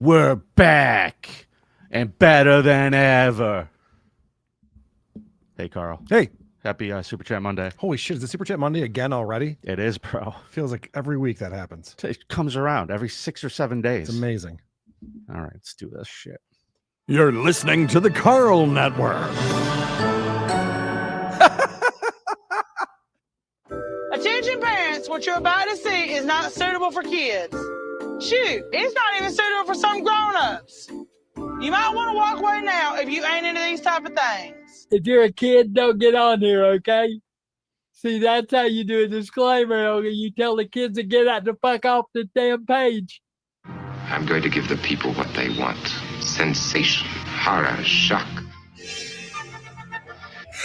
We're back and better than ever. Hey, Carl. Hey. Happy Super Chat Monday. Holy shit, is the Super Chat Monday again already? It is, bro. Feels like every week that happens. It comes around every 6 or 7 days. It's amazing. All right, let's do this shit. You're listening to the Karl Network. Attention parents, what you're about to see is not suitable for kids. Shoot, it's not even suitable for some grown-ups. You might want to walk away now if you ain't into these type of things. If you're a kid, don't get on here, okay? See, that's how you do a disclaimer. Okay? You tell the kids to get out the fuck off the damn page. I'm going to give the people what they want. Sensation, horror, shock.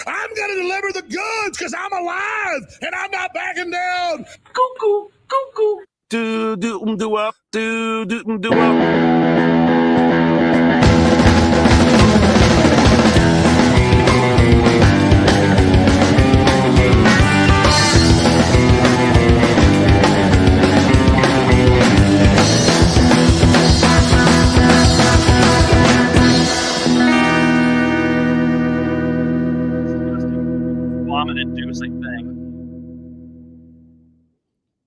I'm going to deliver the goods because I'm alive and I'm not backing down. Cuckoo, cuckoo. Do-up, do-up. Vomit-inducing thing.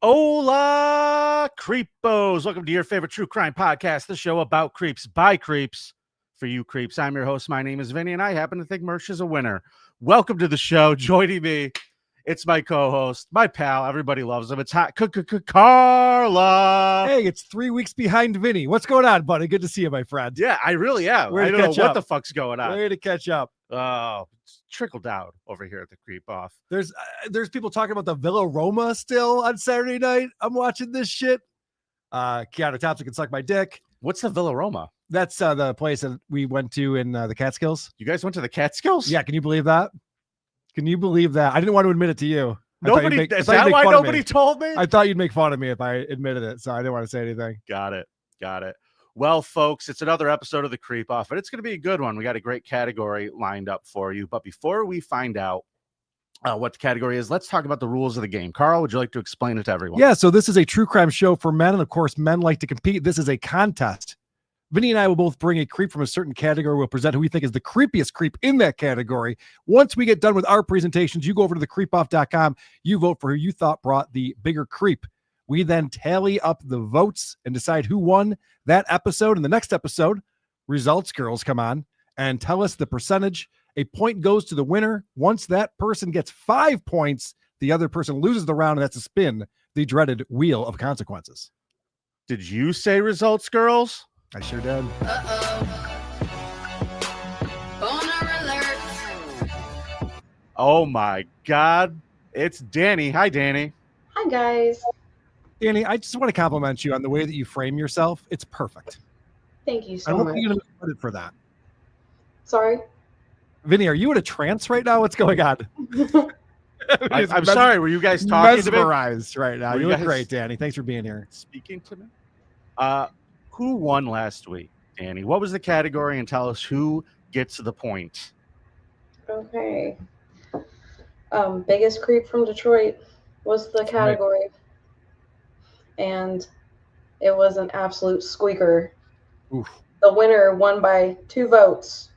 Hola, creepos. Welcome to your favorite true crime podcast, the show about creeps by creeps for you creeps. I'm your host. My name is Vinnie, and I happen to think Mersh is a winner. Welcome to the show. Joining me, it's my co-host, my pal. Everybody loves him. It's hot Carla. Hey, it's 3 weeks behind Vinny. What's going on, buddy? Good to see you, my friend. Yeah, I really am. I don't know what the fuck's going on. Way to catch up. Oh, trickle down over here at the Creep Off. There's people talking about the Villa Roma still on Saturday night. I'm watching this shit. Keanu Thompson can suck my dick. What's the Villa Roma? That's the place that we went to in the Catskills. You guys went to the Catskills? Yeah, can you believe that? Can you believe that? I didn't want to admit it to you. Is that why nobody told me? I thought you'd make fun of me if I admitted it, so I didn't want to say anything. Got it. Well, folks, it's another episode of the Creep Off, and it's going to be a good one. We got a great category lined up for you. But before we find out what the category is, let's talk about the rules of the game. Carl, would you like to explain it to everyone? Yeah, so this is a true crime show for men, and of course, men like to compete. This is a contest. Vinny and I will both bring a creep from a certain category. We'll present who we think is the creepiest creep in that category. Once we get done with our presentations, you go over to thecreepoff.com. You vote for who you thought brought the bigger creep. We then tally up the votes and decide who won that episode. In the next episode, results girls come on and tell us the percentage. A point goes to the winner. Once that person gets 5 points, the other person loses the round, and that's a spin, the dreaded wheel of consequences. Did you say results girls? I sure did. Oh my God. It's Danny. Hi, Danny. Hi, guys. Danny, I just want to compliment you on the way that you frame yourself. It's perfect. Thank you so I don't much. think you're going to get credit for that. Sorry? Vinny, are you in a trance right now? What's going on? I'm sorry. Were you guys talking to me? Mesmerized right now. Were You you look guys great, Danny. Thanks for being here. Speaking to me? Who won last week, Danny? What was the category, and tell us who gets the point? Okay. Biggest creep from Detroit was the category. Right. And it was an absolute squeaker. Oof. The winner won by 2 votes.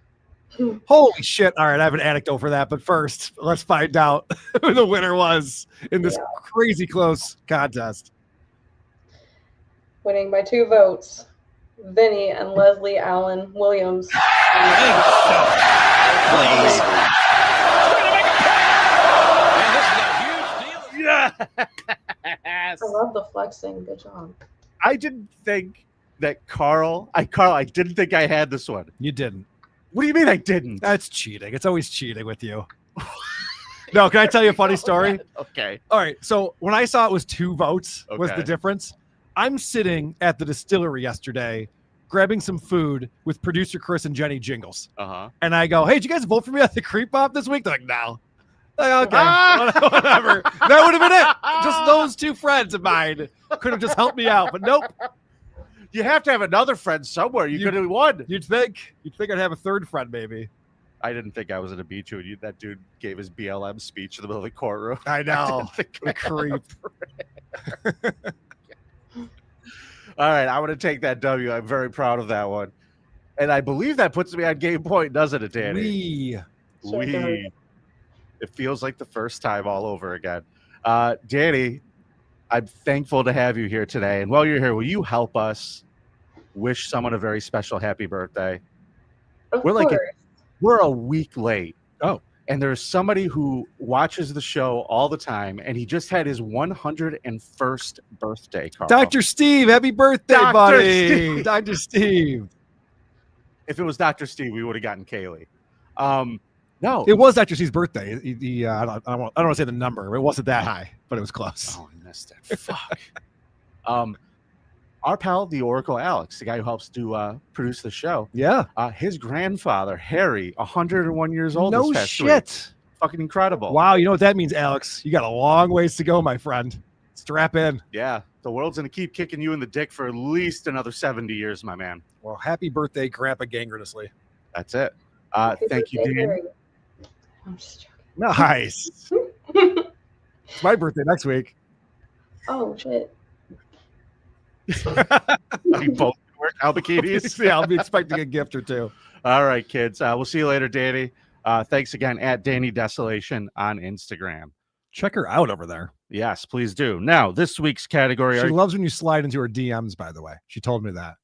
Holy shit. All right, I have an anecdote for that. But first, let's find out who the winner was in this crazy close contest. Winning by 2 votes, Vinny and Leslie Allen Williams. Yes. I love the flexing. Good job. I didn't think that Carl, I didn't think I had this one. You didn't. What do you mean I didn't? That's cheating. It's always cheating with you. No, can I tell you a funny story? Okay. All right. So when I saw it was 2 votes was the difference. I'm sitting at the distillery yesterday, grabbing some food with producer Chris and Jenny Jingles. And I go, hey, did you guys vote for me at the Creep Off this week? They're like, no. Like, okay, whatever. That would have been it. Just those 2 friends of mine could have just helped me out, but nope. You have to have another friend somewhere. You could have won. You'd think I'd have a 3rd friend, maybe. I didn't think I was at a beach when that dude gave his BLM speech in the middle of the courtroom. I know. The creep. All right, I want to take that W. I'm very proud of that one. And I believe that puts me on game point, doesn't it, Danny? Sure does. It feels like the first time all over again. Danny, I'm thankful to have you here today. And while you're here, will you help us wish someone a very special happy birthday? Of We're like course. We're a week late. Oh. And there's somebody who watches the show all the time, and he just had his 101st birthday, Karl. Dr. Steve, happy birthday, Dr. buddy. Steve. Dr. Steve. If it was Dr. Steve, we would have gotten Kaylee. No. It was Dr. Steve's birthday. I don't want to say the number. It wasn't that high, but it was close. Oh, I missed it. Fuck. Our pal, the Oracle Alex, the guy who helps to produce the show. Yeah. His grandfather, Harry, 101 years old. No this past shit. Week. Fucking incredible. Wow. You know what that means, Alex? You got a long ways to go, my friend. Strap in. Yeah. The world's going to keep kicking you in the dick for at least another 70 years, my man. Well, happy birthday, Grandpa Gangrenously. That's it. Happy Thank you, birthday, Dan. Harry. I'm just joking. Nice. It's my birthday next week. Oh, shit. We both work Albuquerque's. Yeah, I'll be expecting a gift or two. All right, kids. We'll see you later, Danny. Thanks again at Danny Desolation on Instagram. Check her out over there. Yes, please do. Now, this week's category. She loves when you slide into her DMs, by the way. She told me that.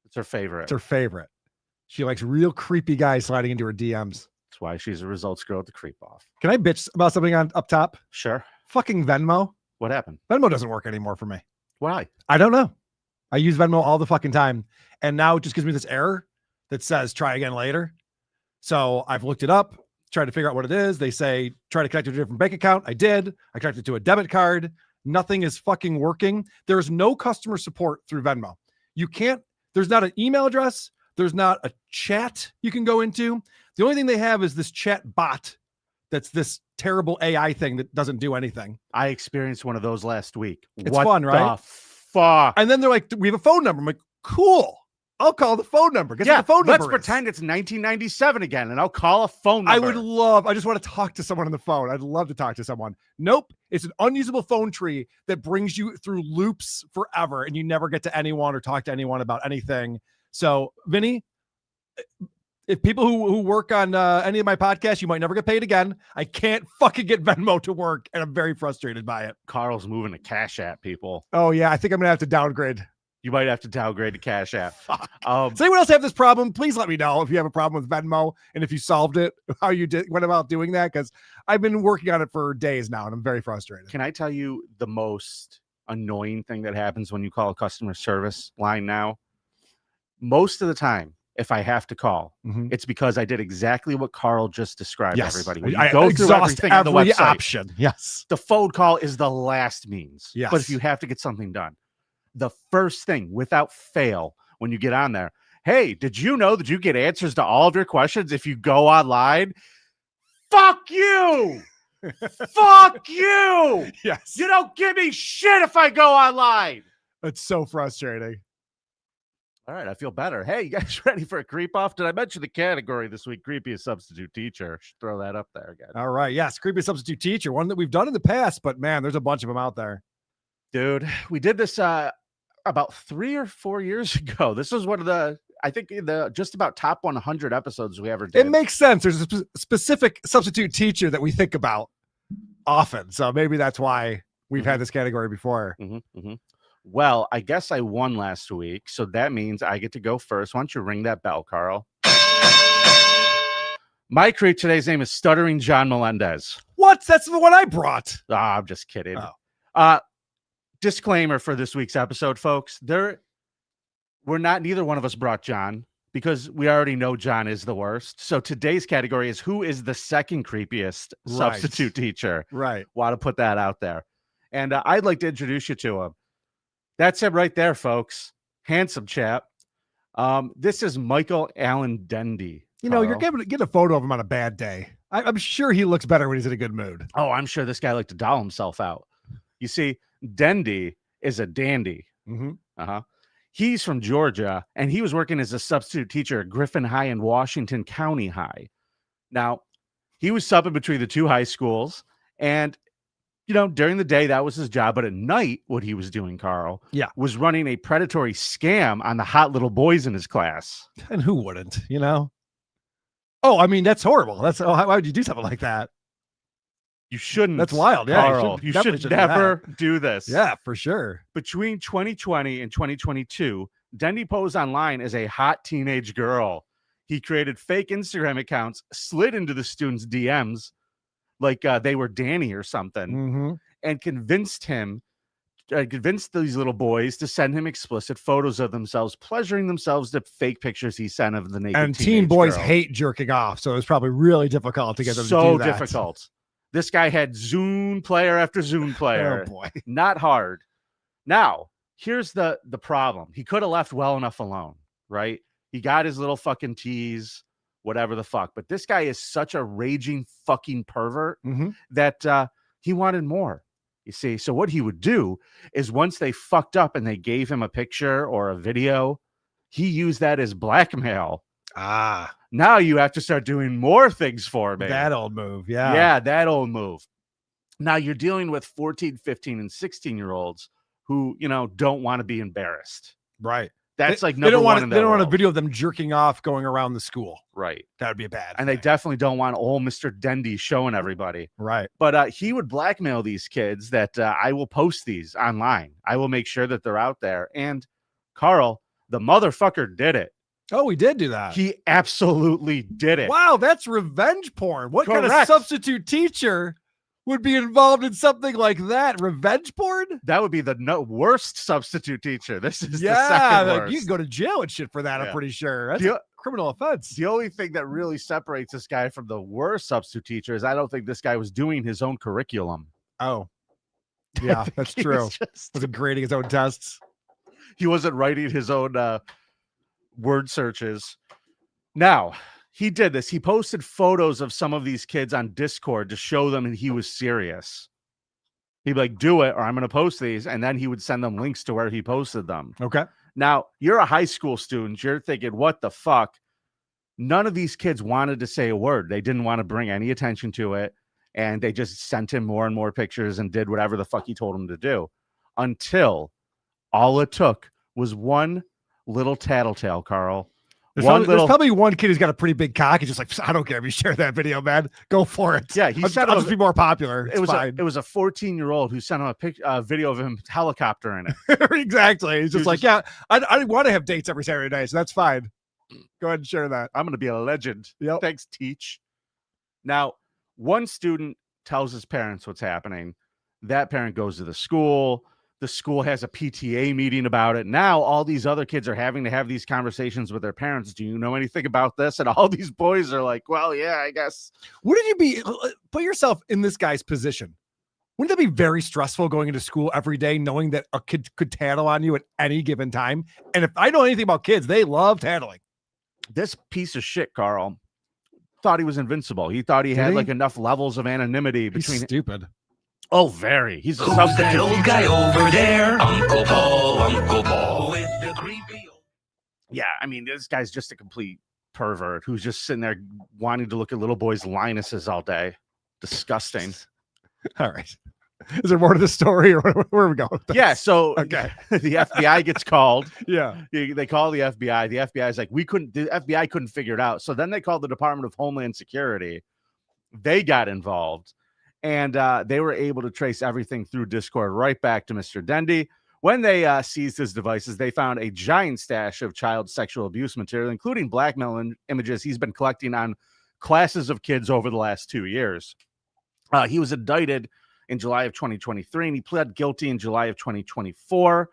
It's her favorite. It's her favorite. She likes real creepy guys sliding into her DMs. That's why she's a results girl at the creep off. Can I bitch about something on up top? Sure. Fucking Venmo. What happened? Venmo doesn't work anymore for me. Why? I don't know. I use Venmo all the fucking time. And now it just gives me this error that says try again later. So I've looked it up, tried to figure out what it is. They say try to connect to a different bank account. I did. I connected to a debit card. Nothing is fucking working. There's no customer support through Venmo. You can't, there's not an email address. There's not a chat you can go into. The only thing they have is this chat bot that's this terrible AI thing that doesn't do anything. I experienced one of those last week. It's fun, right? The fuck? And then they're like, we have a phone number. I'm like, cool. I'll call the phone number. Guess what the phone let's number is? pretend it's 1997 again, and I'll call a phone number. I just want to talk to someone on the phone. I'd love to talk to someone. Nope. It's an unusable phone tree that brings you through loops forever, and you never get to anyone or talk to anyone about anything. So, Vinny, if people who work on any of my podcasts, you might never get paid again. I can't fucking get Venmo to work, and I'm very frustrated by it. Karl's moving to Cash App, people. Oh, yeah. I think I'm going to have to downgrade. You might have to downgrade to Cash App. Does anyone else have this problem? Please let me know if you have a problem with Venmo and if you solved it, how you went about doing that, because I've been working on it for days now, and I'm very frustrated. Can I tell you the most annoying thing that happens when you call a customer service line now? Most of the time, if I have to call, it's because I did exactly what Karl just described. Yes. Everybody, when you I go through exhaust everything on the every website, option. Yes. the phone call is the last means. Yes. But if you have to get something done, the first thing without fail when you get on there, hey, did you know that you get answers to all of your questions if you go online? Fuck you. Fuck you. Yes. You don't give me shit if I go online. It's so frustrating. All right, I feel better. Hey, you guys ready for a creep off? Did I mention the category this week? Creepiest substitute teacher. Should throw that up there again. All right. Yes. Creepy substitute teacher, one that we've done in the past, but man, there's a bunch of them out there. Dude, we did this about 3 or 4 years ago. This was one of the, I think, the just about top 100 episodes we ever did. It makes sense. There's a specific substitute teacher that we think about often. So maybe that's why we've had this category before. Well, I guess I won last week, so that means I get to go first. Why don't you ring that bell, Karl? My creep today's name is Stuttering John Melendez. What? That's the one I brought. I'm just kidding. Oh. Disclaimer for this week's episode, folks. Neither one of us brought John because we already know John is the worst. So today's category is who is the second creepiest substitute teacher. Right. Want to put that out there. And I'd like to introduce you to him. That's him right there, folks. Handsome chap. This is Michael Allen Dendy. You know, you're going to get a photo of him on a bad day. I'm sure he looks better when he's in a good mood. Oh, I'm sure this guy liked to doll himself out. You see, Dendy is a dandy. He's from Georgia, and he was working as a substitute teacher at Griffin High and Washington County High. Now, he was subbing between the two high schools, and during the day, that was his job. But at night, what he was doing, Carl, was running a predatory scam on the hot little boys in his class. And who wouldn't, Oh, I mean, that's horrible. Why would you do something like that? You shouldn't. That's wild. Yeah, Carl. You should never do this. Yeah, for sure. Between 2020 and 2022, Dendy posed online as a hot teenage girl. He created fake Instagram accounts, slid into the students' DMs like they were Danny or something, and convinced these little boys to send him explicit photos of themselves, pleasuring themselves to fake pictures he sent of the naked And teen boys girl. hate jerking off, so it was probably really difficult to get them to do that. So difficult. This guy had Zune player after Zune player. Oh, boy. Not hard. Now, here's the problem. He could have left well enough alone, right? He got his little fucking tease, whatever the fuck. But this guy is such a raging fucking pervert that he wanted more. You see, so what he would do is once they fucked up and they gave him a picture or a video, he used that as blackmail. Now you have to start doing more things for me. That old move. Yeah. Yeah, that old move. Now you're dealing with 14, 15, and 16-year-olds who, don't want to be embarrassed. Right. That's they number don't one want in They don't world. want a video of them jerking off going around the school. Right. That would be a bad And thing. they definitely don't want old Mr. Dendy showing everybody. Right. But he would blackmail these kids that I will post these online. I will make sure that they're out there. And Carl, the motherfucker did it. Oh, he did do that. He absolutely did it. Wow, that's revenge porn. What kind of Correct. substitute teacher would be involved in something like that? Revenge porn? That would be the worst substitute teacher. This is the Yeah, second like, worst. you can go to jail and shit for that, I'm Yeah. pretty sure. That's The- a criminal offense. The only thing that really separates this guy from the worst substitute teacher is I don't think this guy was doing his own curriculum. Oh, yeah, that's He true. was just- Was grading his own tests. He wasn't writing his own word searches. Now, he did this. He posted photos of some of these kids on Discord to show them he was serious. He'd be like, do it, or I'm going to post these. And then he would send them links to where he posted them. Okay. Now, you're a high school student. You're thinking, what the fuck? None of these kids wanted to say a word. They didn't want to bring any attention to it. And they just sent him more and more pictures and did whatever the fuck he told them to do. Until all it took was one little tattletale, Carl. There's probably one kid who's got a pretty big cock. He's just like, I don't care if you share that video, man. Go for it. Yeah, he said I'll just be more popular. It's fine. It was a 14-year-old who sent him a video of him helicopter in it. Exactly. He's just like, yeah, I want to have dates every Saturday night, so that's fine. Go ahead and share that. I'm going to be a legend. Yep. Thanks, Teach. Now, one student tells his parents what's happening. That parent goes to the school. The school has a PTA meeting about it. Now all these other kids are having to have these conversations with their parents. Do you know anything about this? And all these boys are like, well, yeah, I guess. Wouldn't you be, put yourself in this guy's position? Wouldn't that be very stressful going into school every day, knowing that a kid could tattle on you at any given time? And if I know anything about kids, they love tattling. This piece of shit, Carl, thought he was invincible. He thought he had like enough levels of anonymity between. He's stupid. Oh, very. He's a Who's substitute that old teacher. guy over there? Uncle Paul with the creepy. Yeah, I mean, this guy's just a complete pervert who's just sitting there wanting to look at little boys' linuses all day. Disgusting. All right. Is there more to the story, or where are we going with this? Yeah, so Okay. the FBI gets called. Yeah. They call the FBI. The FBI is like, the FBI couldn't figure it out. So then they called the Department of Homeland Security. They got involved, and they were able to trace everything through Discord right back to Mr. Dendy. When they seized his devices, they found a giant stash of child sexual abuse material, including blackmail images he's been collecting on classes of kids over the last 2 years. He was indicted in July of 2023, and he pled guilty in July of 2024.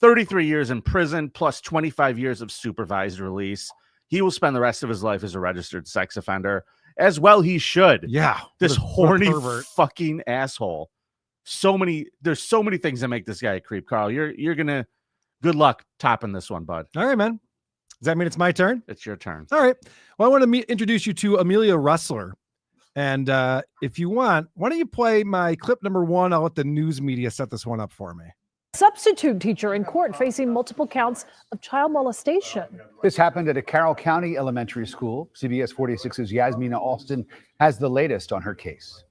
33 years in prison, plus 25 years of supervised release. He will spend the rest of his life as a registered sex offender, as well he should. Yeah. This What a horny pervert. fucking asshole. There's so many things that make this guy a creep, Carl. You're gonna, good luck topping this one, bud. All right, man. Does that mean it's my turn? It's your turn. All right. Well, I want to introduce you to Amelia Rustler. And if you want, why don't you play my clip number 1? I'll let the news media set this one up for me. Substitute teacher in court facing multiple counts of child molestation. This happened at a Carroll County elementary school. CBS 46's Yasmina Alston has the latest on her case.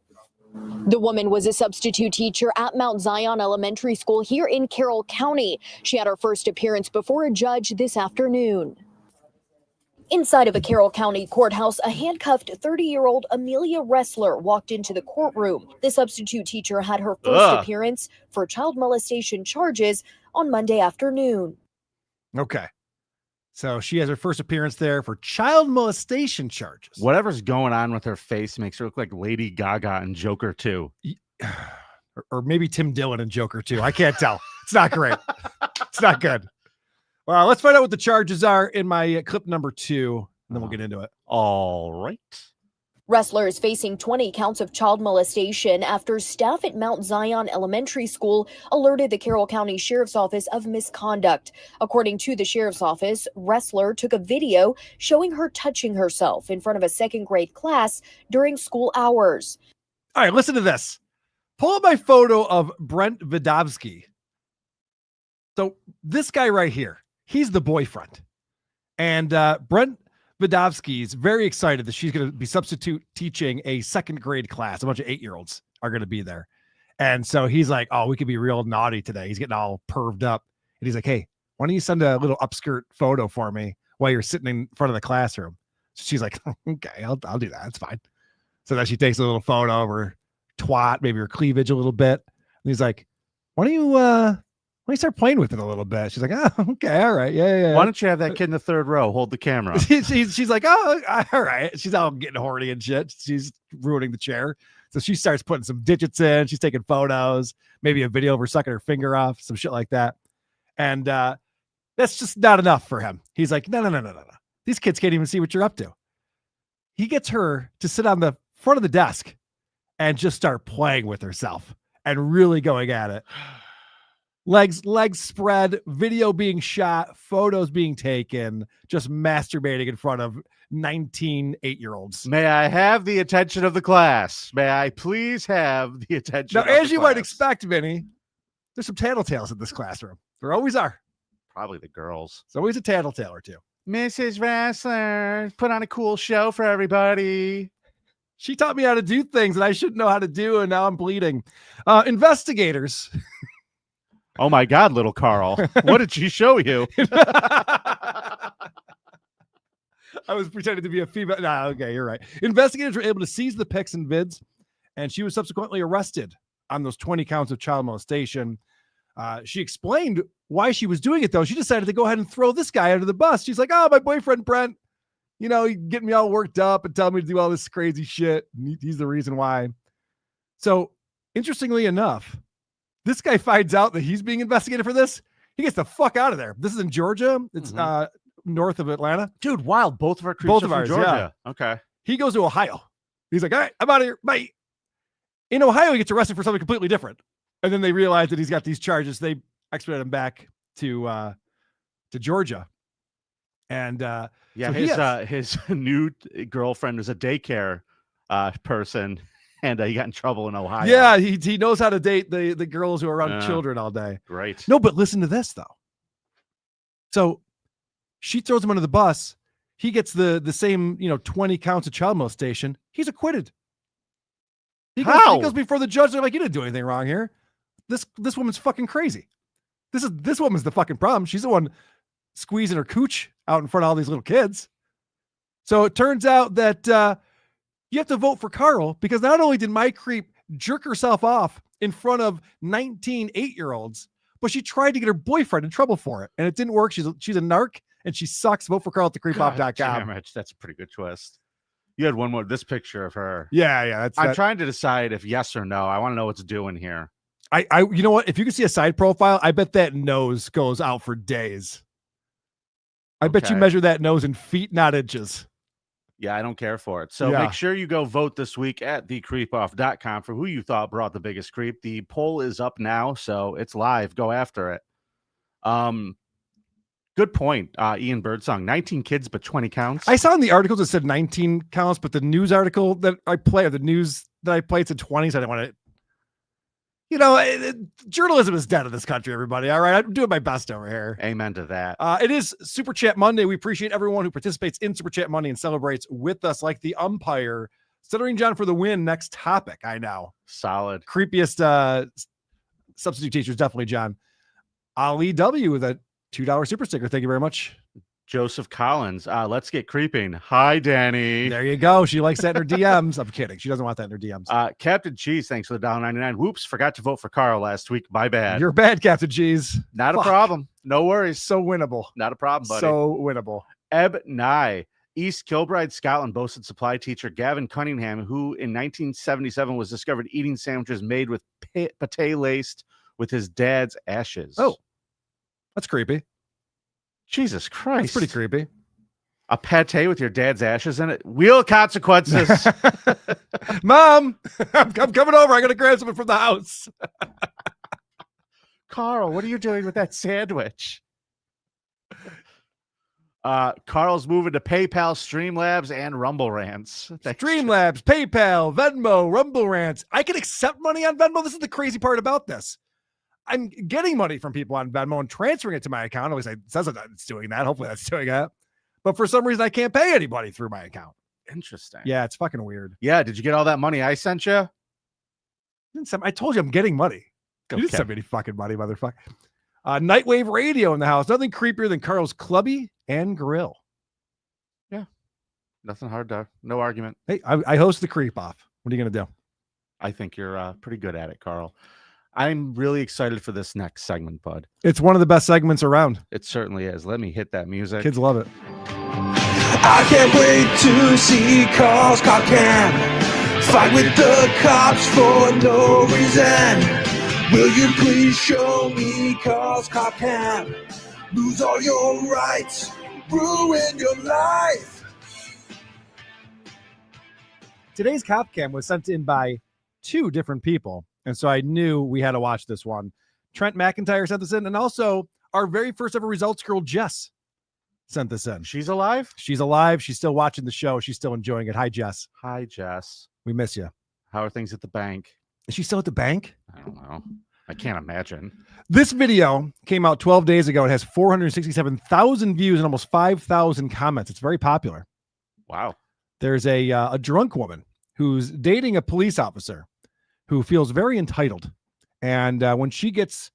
The woman was a substitute teacher at Mount Zion Elementary School here in Carroll County. She had her first appearance before a judge this afternoon. Inside of a Carroll County courthouse, a handcuffed 30-year-old Amelia Ressler walked into the courtroom. The substitute teacher had her first appearance for child molestation charges on Monday afternoon. Okay. So she has her first appearance there for child molestation charges. Whatever's going on with her face makes her look like Lady Gaga and Joker 2. Or maybe Tim Dillon and Joker 2. I can't tell. It's not great. It's not good. Well, let's find out what the charges are in my clip number 2, and then we'll get into it. All right. Ressler is facing 20 counts of child molestation after staff at Mount Zion Elementary School alerted the Carroll County Sheriff's Office of misconduct. According to the Sheriff's Office, Ressler took a video showing her touching herself in front of a second grade class during school hours. All right, listen to this. Pull up my photo of Brent Vidovsky. So this guy right here, he's the boyfriend. And Brent Vidovsky is very excited that she's going to be substitute teaching a second grade class. A bunch of 8-year-olds are going to be there. And so he's like, oh, we could be real naughty today. He's getting all perved up. And he's like, hey, why don't you send a little upskirt photo for me while you're sitting in front of the classroom? So she's like, okay, I'll do that. It's fine. So then she takes a little photo of her twat, maybe her cleavage a little bit. And he's like, why don't you start playing with it a little bit? She's like, oh, okay, all right, yeah. Why don't you have that kid in the third row hold the camera? she's like, oh, all right. She's all getting horny and shit. She's ruining the chair. So she starts putting some digits in. She's taking photos, maybe a video of her sucking her finger off, some shit like that. And that's just not enough for him. He's like, no. These kids can't even see what you're up to. He gets her to sit on the front of the desk and just start playing with herself and really going at it. Legs spread, video being shot, photos being taken, just masturbating in front of 19 8-year-olds. May I have the attention of the class? May I please have the attention now, as you might expect, Vinny, there's some tattletales in this classroom. There always are. Probably the girls. There's always a tattletale or two. Mrs. Ressler, put on a cool show for everybody. She taught me how to do things that I shouldn't know how to do, and now I'm bleeding. Investigators... Oh my God, little Karl. What did she show you? I was pretending to be a female. Nah, okay, you're right. Investigators were able to seize the pics and vids, and she was subsequently arrested on those 20 counts of child molestation. She explained why she was doing it, though. She decided to go ahead and throw this guy under the bus. She's like, oh, my boyfriend, Brent, you know, he getting me all worked up and telling me to do all this crazy shit. He's the reason why. So, interestingly enough, this guy finds out that he's being investigated for this. He gets the fuck out of there. This is in Georgia. It's north of Atlanta. Dude, wild. Both of our creeps Both are of from ours, Georgia. yeah. Okay. He goes to Ohio. He's like, all right, I'm out of here. Bye. In Ohio, he gets arrested for something completely different. And then they realize that he's got these charges. They expedite him back to Georgia. And so his new girlfriend was a daycare person. And he got in trouble in Ohio. Yeah, he knows how to date the girls who are around children all day. Great. No, but listen to this, though. So she throws him under the bus. He gets the same, 20 counts of child molestation. He's acquitted. He goes before the judge. They're like, you didn't do anything wrong here. This woman's fucking crazy. This woman's the fucking problem. She's the one squeezing her cooch out in front of all these little kids. So it turns out that you have to vote for Karl because not only did my creep jerk herself off in front of 19 8-year-olds, but she tried to get her boyfriend in trouble for it, and it didn't work. She's a narc, and she sucks. Vote for Karl at thecreepoff.com. Damn it, that's a pretty good twist. You had one more. This picture of her. Yeah. I'm trying to decide if yes or no. I want to know what it's doing here. You know what? If you can see a side profile, I bet that nose goes out for days. I bet you measure that nose in feet, not inches. Yeah, I don't care for it. So make sure you go vote this week at thecreepoff.com for who you thought brought the biggest creep. The poll is up now, so it's live. Go after it. Good point, Ian Birdsong. 19 kids, but 20 counts. I saw in the articles it said 19 counts, but the news article that I play, the news that I played, said 20, so I didn't want to. Journalism is dead in this country, everybody. All right. I'm doing my best over here. Amen to that. It is Super Chat Monday. We appreciate everyone who participates in Super Chat Monday and celebrates with us, like the umpire Stuttering John for the win. Next topic. I know. Solid. Creepiest substitute teacher is definitely John. Ali W with a $2 super sticker. Thank you very much. Joseph Collins. Let's get creeping. Hi, Danny. There you go. She likes that in her DMs. I'm kidding. She doesn't want that in her DMs. Captain Cheese, thanks for the $1.99. Whoops, forgot to vote for Karl last week. My bad. You're bad, Captain Cheese. Not a problem. No worries. So winnable. Not a problem, buddy. So winnable. Eb Nye. East Kilbride, Scotland, boasted supply teacher Gavin Cunningham, who in 1977 was discovered eating sandwiches made with pate laced with his dad's ashes. Oh, that's creepy. Jesus Christ. That's pretty creepy. A pate with your dad's ashes in it? Real consequences. Mom, I'm coming over. I got to grab something from the house. Karl, what are you doing with that sandwich? Karl's moving to PayPal, Streamlabs, and Rumble Rants. Streamlabs, PayPal, Venmo, Rumble Rants. I can accept money on Venmo. This is the crazy part about this. I'm getting money from people on Venmo and transferring it to my account. At least it says that it's doing that. Hopefully that's doing that. But for some reason, I can't pay anybody through my account. Interesting. Yeah, it's fucking weird. Yeah, did you get all that money I sent you? I told you I'm getting money. You didn't send me any fucking money, motherfucker. Nightwave Radio in the house. Nothing creepier than Karl's Clubby and Grill. Yeah. Nothing hard to, no argument. Hey, I host the Creep Off. What are you going to do? I think you're pretty good at it, Karl. I'm really excited for this next segment, bud. It's one of the best segments around. It certainly is. Let me hit that music. Kids love it. I can't wait to see Karl's cop cam fight with the cops for no reason. Will you please show me Karl's cop cam? Lose all your rights, ruin your life. Today's cop cam was sent in by 2 different people. And so I knew we had to watch this one. Trent McIntyre sent this in. And also our very first ever results girl, Jess, sent this in. She's alive? She's alive. She's still watching the show. She's still enjoying it. Hi, Jess. Hi, Jess. We miss you. How are things at the bank? Is she still at the bank? I don't know. I can't imagine. This video came out 12 days ago. It has 467,000 views and almost 5,000 comments. It's very popular. Wow. There's a drunk woman who's dating a police officer who feels very entitled. And when she gets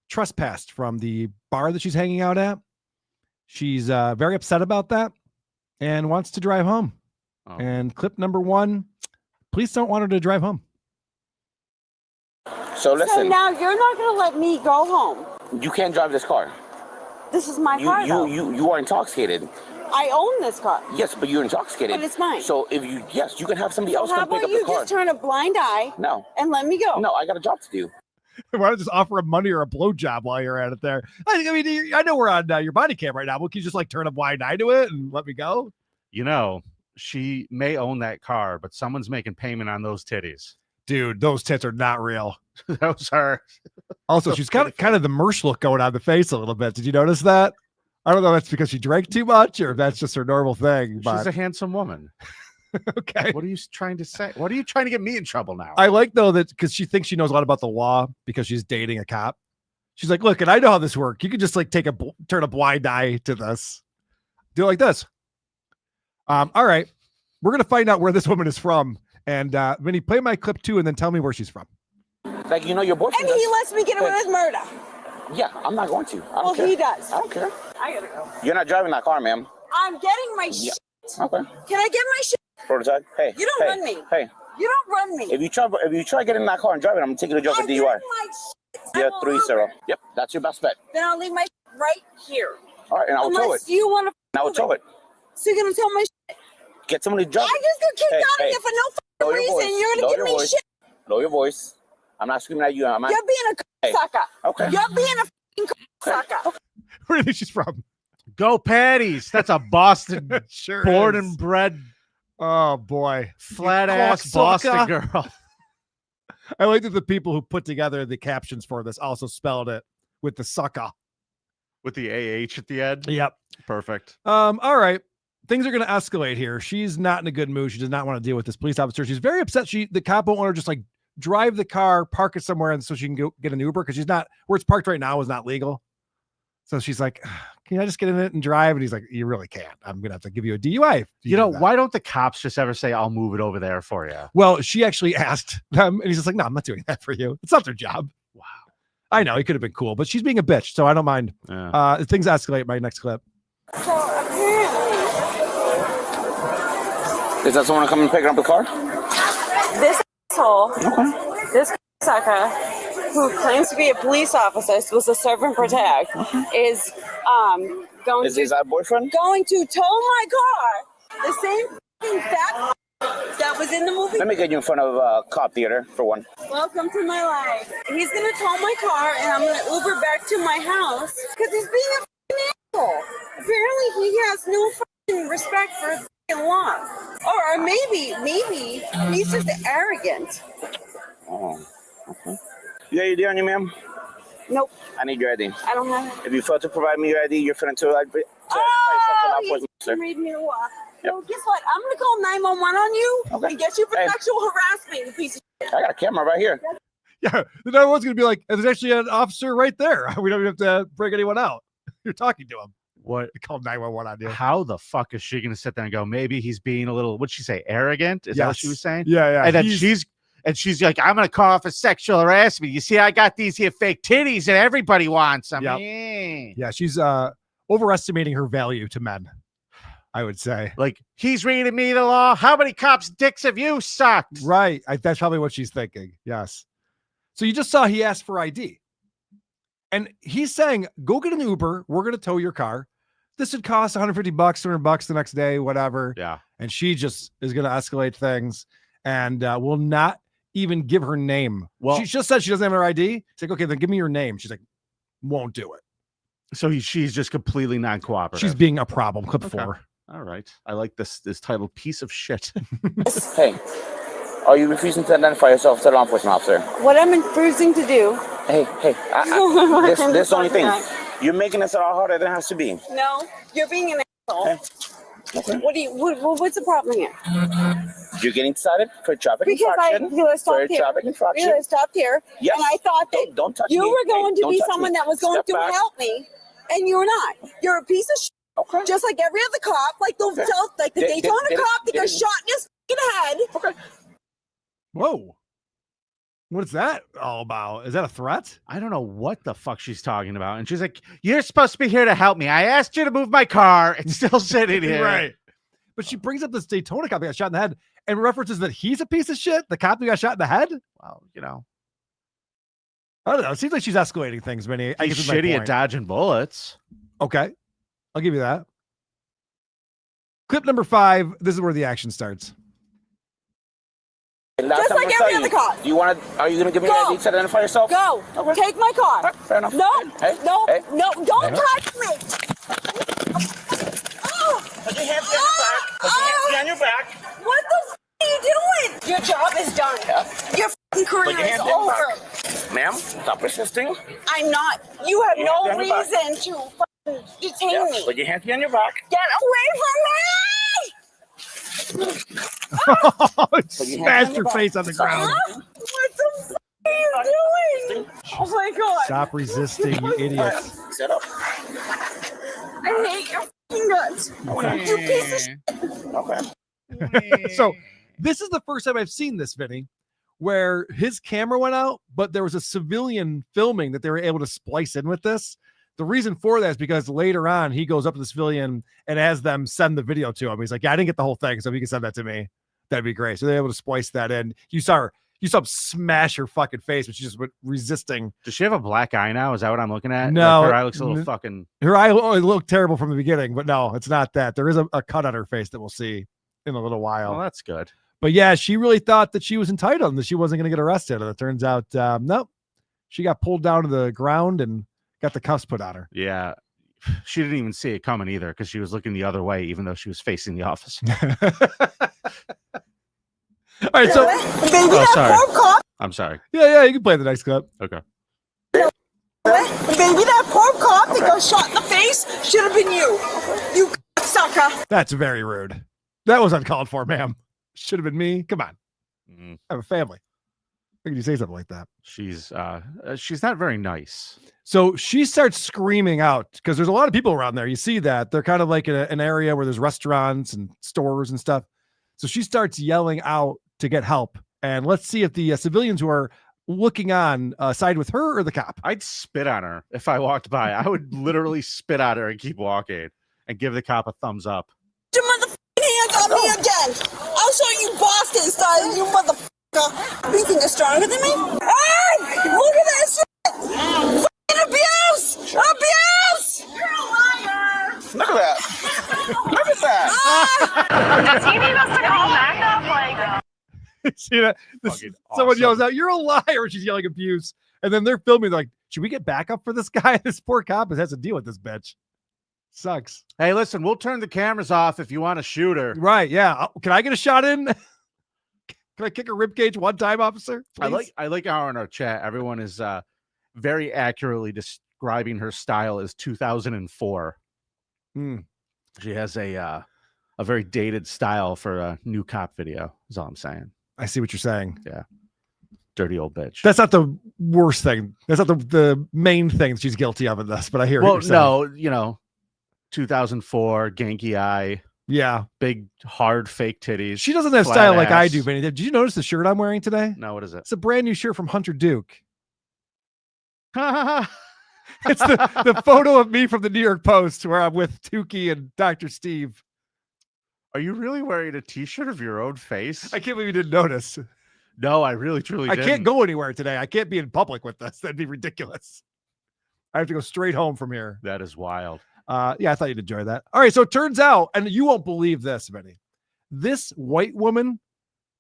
trespassed from the bar that she's hanging out at, she's very upset about that and wants to drive home. Oh. And clip number 1, police don't want her to drive home. So listen. So now you're not going to let me go home. You can't drive this car. This is my car, though. You are intoxicated. I own this car. Yes, but you're intoxicated. But it's mine. So you can have somebody else come pick up the car. How about you just turn a blind eye? No. And let me go? No, I got a job to do. Why don't you just offer him money or a blowjob while you're at it there? I mean, I know we're on your body cam right now. But can you just like turn a blind eye to it and let me go? You know, she may own that car, but someone's making payment on those titties. Dude, those tits are not real. Those are. Also, she's got kind of the Mersh look going on the face a little bit. Did you notice that? I don't know if that's because she drank too much or if that's just her normal thing. But she's a handsome woman. Okay. What are you trying to say? What are you trying to get me in trouble now? I like, though, that because she thinks she knows a lot about the law because she's dating a cop. She's like, look, and I know how this works. You can just like turn a blind eye to this. Do it like this. All right. We're going to find out where this woman is from. And Vinny, play my clip 2 and then tell me where she's from. Like, you know, your boyfriend. And he lets me get away with murder. Yeah, I'm not going to. I don't care. He does. I don't care. I gotta go. You're not driving that car, ma'am. I'm getting my shit. Okay. Can I get my shit? Prototype. Hey. You don't run me. Hey. You don't run me. If you try getting in that car and driving, I'm gonna take you to jail for DUI. Yeah, 3-0. Yep, that's your best bet. Then I'll leave my shit right here. All right, and I'll tow it. You want to? And I'll tow it. So you're gonna tow my shit? Get somebody to drive. I just got kicked out of here for no reason. You're gonna give me shit. Lower your voice. I'm not screaming at you. You're being a sucker. Okay. You're being a sucker. Okay. Where do you think she's from? Go Patties. That's a Boston sure born is. And bred. Oh boy. Flat ass Boston girl. I like that the people who put together the captions for this also spelled it with the sucker. With the AH at the end. Yep. Perfect. All right. Things are going to escalate here. She's not in a good mood. She does not want to deal with this police officer. She's very upset. The cop won't want her just like drive the car, park it somewhere, and so she can go get an Uber because she's not where it's parked right now is not legal. So she's like, Can I just get in it and drive? And he's like, you really can't. I'm going to have to give you a DUI. You know, why don't the cops just ever say, I'll move it over there for you? Well, she actually asked them, and he's just like, no, I'm not doing that for you. It's not their job. Wow. I know, he could have been cool, but she's being a bitch, so I don't mind. Yeah. Things escalate. My next clip. So apparently, Is that someone coming and picking up the car? this asshole, this sucker, who claims to be a police officer, supposed to serve and protect, is going Is to that boyfriend? going to tow my car. The same fucking fat that was in the movie. Let me get you in front of a cop theater for one. Welcome to my life. He's gonna tow my car, and I'm gonna Uber back to my house because he's being a fucking asshole. Apparently, he has no fucking respect for fucking law, or maybe he's just arrogant. Oh, okay. You got your ID on you, ma'am? Nope. I need your ID. I don't have it. If you fail to provide me your ID, you're finna to He read me a walk. So guess what? I'm gonna call 911 on you and get you for sexual harassment, you piece of shit. I got a camera right here. Yeah, the 911's going to be like, there's actually an officer right there. We don't even have to break anyone out. You're talking to him. What? Call 911 on you. How the fuck is she going to sit there and go, maybe he's being a little, what'd she say, arrogant? Is that what she was saying? Yeah. And then she's like, I'm going to call for sexual harassment. You see, I got these here fake titties and everybody wants them. Yeah, she's overestimating her value to men, I would say. Like, he's reading me the law. How many cops' dicks have you sucked? Right. That's probably what she's thinking. Yes. So you just saw he asked for ID. And he's saying, go get an Uber. We're going to tow your car. This would cost $150, $200 the next day, whatever. Yeah. And she just is going to escalate things and will not even give her name. Well, she just said she doesn't have her ID. She's like, okay, then give me your name. She's like, won't do it. So she's just completely non-cooperative. She's being a problem. Clip 4. All right. I like this title, Piece of Shit. Hey, are you refusing to identify yourself to a law enforcement officer? What I'm refusing to do. Hey, this the only thing. You're making this a lot harder than it has to be. No, you're being an asshole. Hey. Okay. What's the problem here? You're getting cited for traffic Because I stopped here. Traffic infraction. Because I stopped here, Yes. and I thought that Don't touch you me. were going Hey, to be don't touch someone me. that was going Step to back. help me, and you're not. You're a piece of shit. Okay. Just like every other cop, like the Daytona cop that got shot in his fucking head. Okay. Whoa. What's that all about? Is that a threat? I don't know what the fuck she's talking about. And she's like, you're supposed to be here to help me. I asked you to move my car. It's still sitting here. Right. But she brings up this Daytona cop that got shot in the head and references that he's a piece of shit. The cop who got shot in the head. Well, you know. I don't know. It seems like she's escalating things, Vinny. I He's guess is my shitty at point. dodging bullets. Okay. I'll give you that. Clip number 5. This is where the action starts. Just like every other cop. Are you going to give me your ID to identify yourself? Go. Okay. Take my car. Right, fair enough. No. Hey, No. hey. No. Don't touch me. Put your hands behind your back. What the f*** are you doing? Your job is done. Yeah. Your f***ing career Put your is hands behind your over. back. Ma'am, stop resisting. I'm not. You have no behind your back. reason to fucking detain me. Put your hands behind your back. Get away from me! It smashed her face on the ground. What the f*** are you doing? Oh my god. Stop resisting, you idiots. Sit up. I hate your f***ing guts. You piece of shit. Okay. So this is the first time I've seen this, Vinny, where his camera went out, but there was a civilian filming that they were able to splice in with this. The reason for that is because later on he goes up to the civilian and has them send the video to him. He's like, yeah, I didn't get the whole thing, so if you can send that to me, that'd be great. So they're able to splice that in. You saw him smash her fucking face, but she just went resisting. Does she have a black eye now? Is that what I'm looking at? No. Like her eye looks a little fucking... Her eye looked terrible from the beginning, but no, it's not that. There is a cut on her face that we'll see in a little while. Well, that's good. But yeah, she really thought that she was entitled and that she wasn't going to get arrested. And it turns out, nope. She got pulled down to the ground and got the cuffs put on her. Yeah. She didn't even see it coming either because she was looking the other way, even though she was facing the officer. All right, so Baby, that sorry. poor cop. I'm sorry. Yeah, you can play the next clip. Okay. Baby, that poor cop that got shot in the face should have been you. You sucker. That's very rude. That was uncalled for, ma'am. Should have been me. Come on. Mm. I have a family. How can you say something like that? She's not very nice. So she starts screaming out because there's a lot of people around there. You see that they're kind of like in an area where there's restaurants and stores and stuff. So she starts yelling out to get help. And let's see if the civilians who are looking on side with her or the cop. I'd spit on her if I walked by. I would literally spit on her and keep walking and give the cop a thumbs up. Your motherfucking hands on me again. I'll show you Boston style, you motherfucker. You think you're stronger than me? Hey! Look at that shit! Fucking abuse! Abuse! You're a liar! Look at that. Look at that. Does he need us to call backup? Like, See that? Someone awesome. yells out, "You're a liar!" She's yelling abuse, and then they're filming. They're like, "Should we get backup for this guy? This poor cop has to deal with this bitch. Sucks." Hey, listen, we'll turn the cameras off if you want to shoot her. Right? Yeah. Can I get a shot in? Can I kick a ribcage one time, officer? Please? I like how in our chat everyone is very accurately describing her style as 2004. She has a very dated style for a new cop video. Is all I'm saying. I see what you're saying. Yeah. Dirty old bitch. That's not the worst thing. That's not the main thing she's guilty of in this, but I hear what you're saying. 2004, Genki eye. Yeah. Big, hard, fake titties. She doesn't have flat style like I ass. do, Vinny. Did you notice the shirt I'm wearing today? No, what is it? It's a brand new shirt from Hunter Duke. It's the photo of me from the New York Post where I'm with Tukey and Dr. Steve. Are you really wearing a t-shirt of your own face? I can't believe you didn't notice. No, I really, truly didn't. I can't go anywhere today. I can't be in public with this. That'd be ridiculous. I have to go straight home from here. That is wild. Yeah, I thought you'd enjoy that. All right, so it turns out, and you won't believe this, Vinny, this white woman,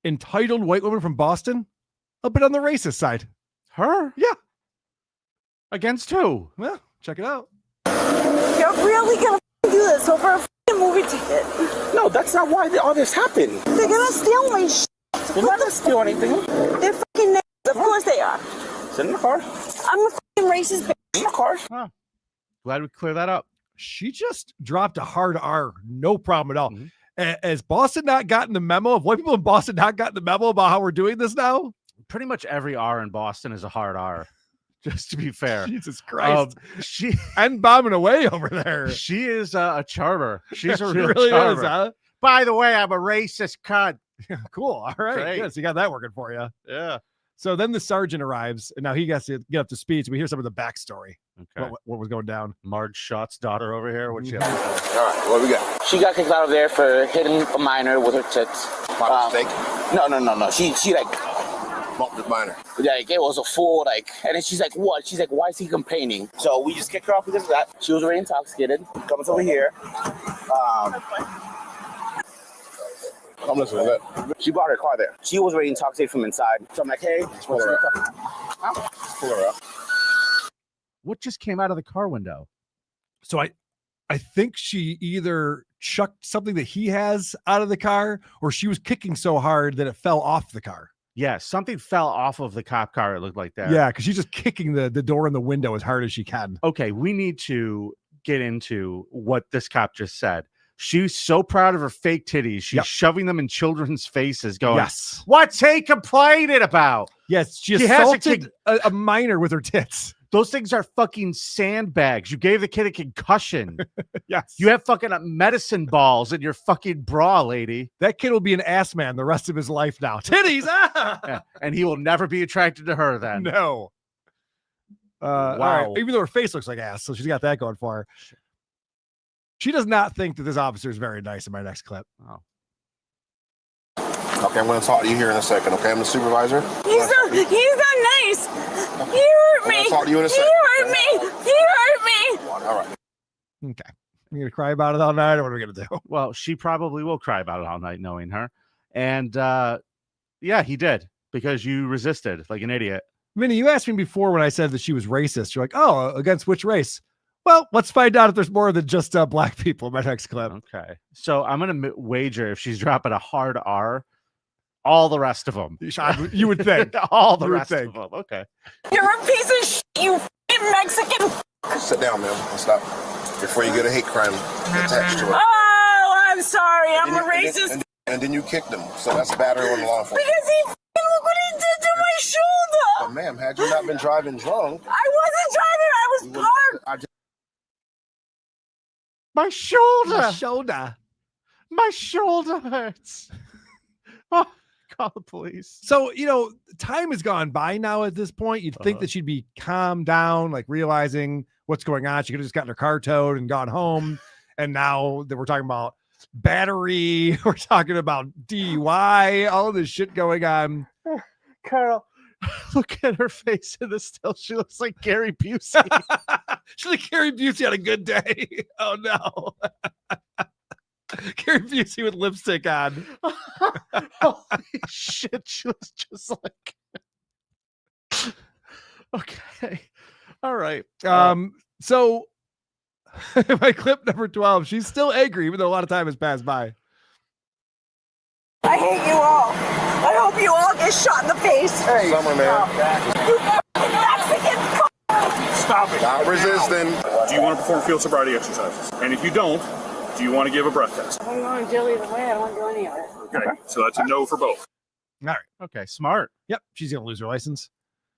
entitled white woman from Boston, a bit on the racist side. Her? Yeah. Against who? Well, check it out. You're really gonna do this over a fucking movie ticket? No, that's not why all this happened. They're gonna steal my shit. They're not gonna steal anything. They're fucking n****s. Of course they are. Sit in the car. I'm a fucking racist bitch. In the car. Oh, glad we cleared that up. She just dropped a hard R. No problem at all. Has Boston not gotten the memo? Have white people in Boston not gotten the memo about how we're doing this now? Pretty much every R in Boston is a hard R. Just to be fair. Jesus Christ. She and bombing away over there. She is a charmer. She's a She real really charmer. is, huh? By the way, I'm a racist cunt. Cool. All right. Great. Good. So you got that working for you. Yeah. So then the sergeant arrives, and now he has to get up to speed. So we hear some of the backstory. Okay. What was going down? Marge Schott's daughter over here. What'd she have? All right, what we got? She got kicked out of there for hitting a minor with her tits. My mistake? No. She like bumped the minor. Like it was a full like, and then she's like, what? She's like, why is he complaining? So we just kicked her off because of that. She was very intoxicated. Comes over here. I'm listening to that. She brought her car there. She was very intoxicated from inside. So I'm like, hey, Pull her up. What just came out of the car window? So I think she either chucked something that he has out of the car, or she was kicking so hard that it fell off the car. Yeah, something fell off of the cop car. It looked like that. Yeah, because she's just kicking the door and the window as hard as she can. Okay, we need to get into what this cop just said. She's so proud of her fake titties. She's shoving them in children's faces going, yes. What's he complaining about? Yes, she assaulted a minor with her tits. Those things are fucking sandbags. You gave the kid a concussion. Yes. You have fucking medicine balls in your fucking bra, lady. That kid will be an ass man the rest of his life now. Titties! Yeah, and he will never be attracted to her then. No. Wow. All right. Even though her face looks like ass, so she's got that going for her. She does not think that this officer is very nice in my next clip. Oh. Okay, I'm going to talk to you here in a second, okay? I'm the supervisor. He's not nice. He hurt me. I'm going to talk to you in a second. He hurt me. He hurt me. All right. Okay. You going to cry about it all night, or what are we going to do? Well, she probably will cry about it all night knowing her. And yeah, he did, because you resisted like an idiot. Vinny, you asked me before when I said that she was racist. You're like, oh, against which race? Well, let's find out if there's more than just black people in my next clip. Okay. So I'm going to wager if she's dropping a hard R, all the rest of them. You would think. All the rest of them. Okay. You're a piece of shit, you f***ing Mexican. Sit down, man. Let's stop. Before you get a hate crime attached to it. Oh, I'm sorry. I'm a racist. And then you kicked him. So that's battery on law enforcement. Because he f***ing look what he did to my ma'am, had you not been driving drunk, I wasn't driving. I was parked. My shoulder. My shoulder. My shoulder hurts. Oh, call the police. So, time has gone by now at this point. You'd think that she'd be calmed down, like realizing what's going on. She could have just gotten her car towed and gone home. And now that we're talking about battery, we're talking about DUI, all this shit going on. Carl, look at her face in the still. She looks like Gary Busey. She's like Gary Busey on a good day. Oh, no. Gary Busey with lipstick on. Holy shit, she was just like okay. All right. So my clip number 12, she's still angry, even though a lot of time has passed by. I hate you all. I hope you all get shot in the face. Hey, Summer, man. You Mexican. Stop it. Not resisting. Do you want to perform field sobriety exercises? And if you don't, do you want to give a breath test? I'm going to jail either way. I don't want to do any of it. Okay, so that's a no for both. All right. Okay, smart. Yep, she's going to lose her license.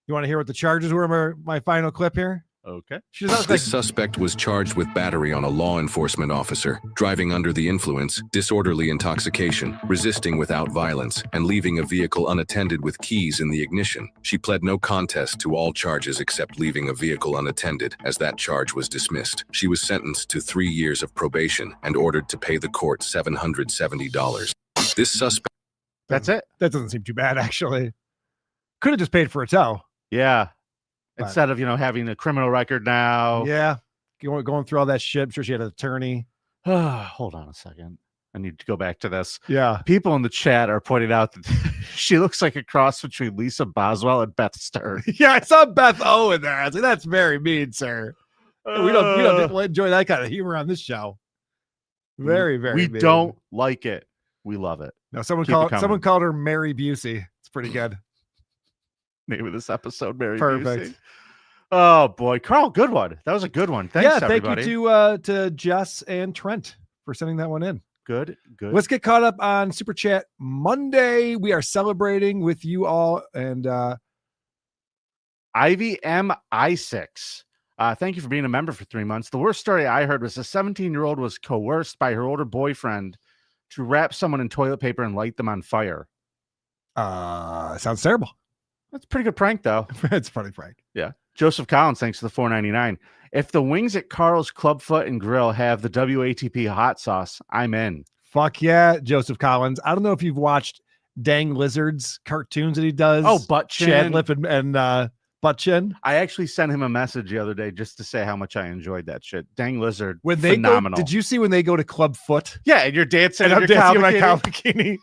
You want to hear what the charges were? My final clip here? Okay. This suspect was charged with battery on a law enforcement officer, driving under the influence, disorderly intoxication, resisting without violence, and leaving a vehicle unattended with keys in the ignition. She pled no contest to all charges except leaving a vehicle unattended, as that charge was dismissed. She was sentenced to 3 years of probation and ordered to pay the court $770. This suspect... That's it? That doesn't seem too bad, actually. Could have just paid for a tow. Yeah. Instead of, having a criminal record now. Yeah. Going through all that shit. I'm sure she had an attorney. Hold on a second. I need to go back to this. Yeah. People in the chat are pointing out that she looks like a cross between Lisa Boswell and Beth Stern. Yeah, I saw Beth O in there. I was like, that's very mean, sir. We don't enjoy that kind of humor on this show. Very, very We mean. don't like it. We love it. No, someone called her Mary Busey. It's pretty good. Name of this episode, Mary Perfect. Busey. Oh boy, Carl, good one. That was a good one. Thanks, everybody. Thank you to Jess and Trent for sending that one in. Good. Let's get caught up on Super Chat Monday. We are celebrating with you all, and Ivy M. I6. Thank you for being a member for 3 months. The worst story I heard was a 17-year-old was coerced by her older boyfriend to wrap someone in toilet paper and light them on fire. Sounds terrible. That's a pretty good prank, though. It's a funny prank. Yeah. Joseph Collins, thanks to the $4.99. If the wings at Carl's Clubfoot and Grill have the WATP hot sauce, I'm in. Fuck yeah, Joseph Collins. I don't know if you've watched Dang Lizard's cartoons that he does. Oh, Butt Chin. Chadlip and Butt Chin. I actually sent him a message the other day just to say how much I enjoyed that shit. Dang Lizard, when they phenomenal. Did you see when they go to Clubfoot? Yeah, and you're dancing and in I'm your dancing in my cow cow bikini.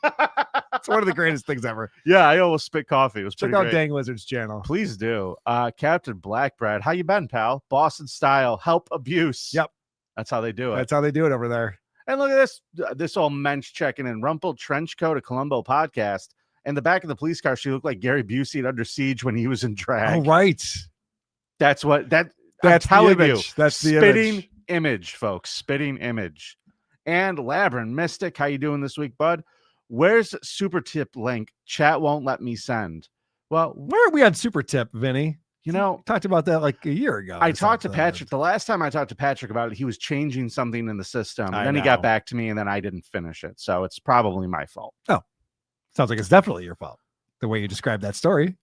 It's one of the greatest things ever. Yeah, I almost spit coffee. It was Check pretty out great. Dang Lizard's channel. Please do. Captain Blackbread, how you been, pal? Boston style, help abuse. Yep. That's how they do it. That's how they do it over there. And look at this old mensch checking in. Rumpled trench coat, a Columbo podcast. In the back of the police car, she looked like Gary Busey at Under Siege when he was in drag. Oh, right. That's that's the image. That's the spitting image, folks. Spitting image. And Labyrinth Mystic, how you doing this week, bud? Where's Super Tip link? Chat won't let me send. Well, where are we on Super Tip, Vinny? Talked about that like a year ago. I talked to Patrick. The last time I talked to Patrick about it, he was changing something in the system. Then he got back to me, and then I didn't finish it. So it's probably my fault. Oh, sounds like it's definitely your fault. The way you described that story.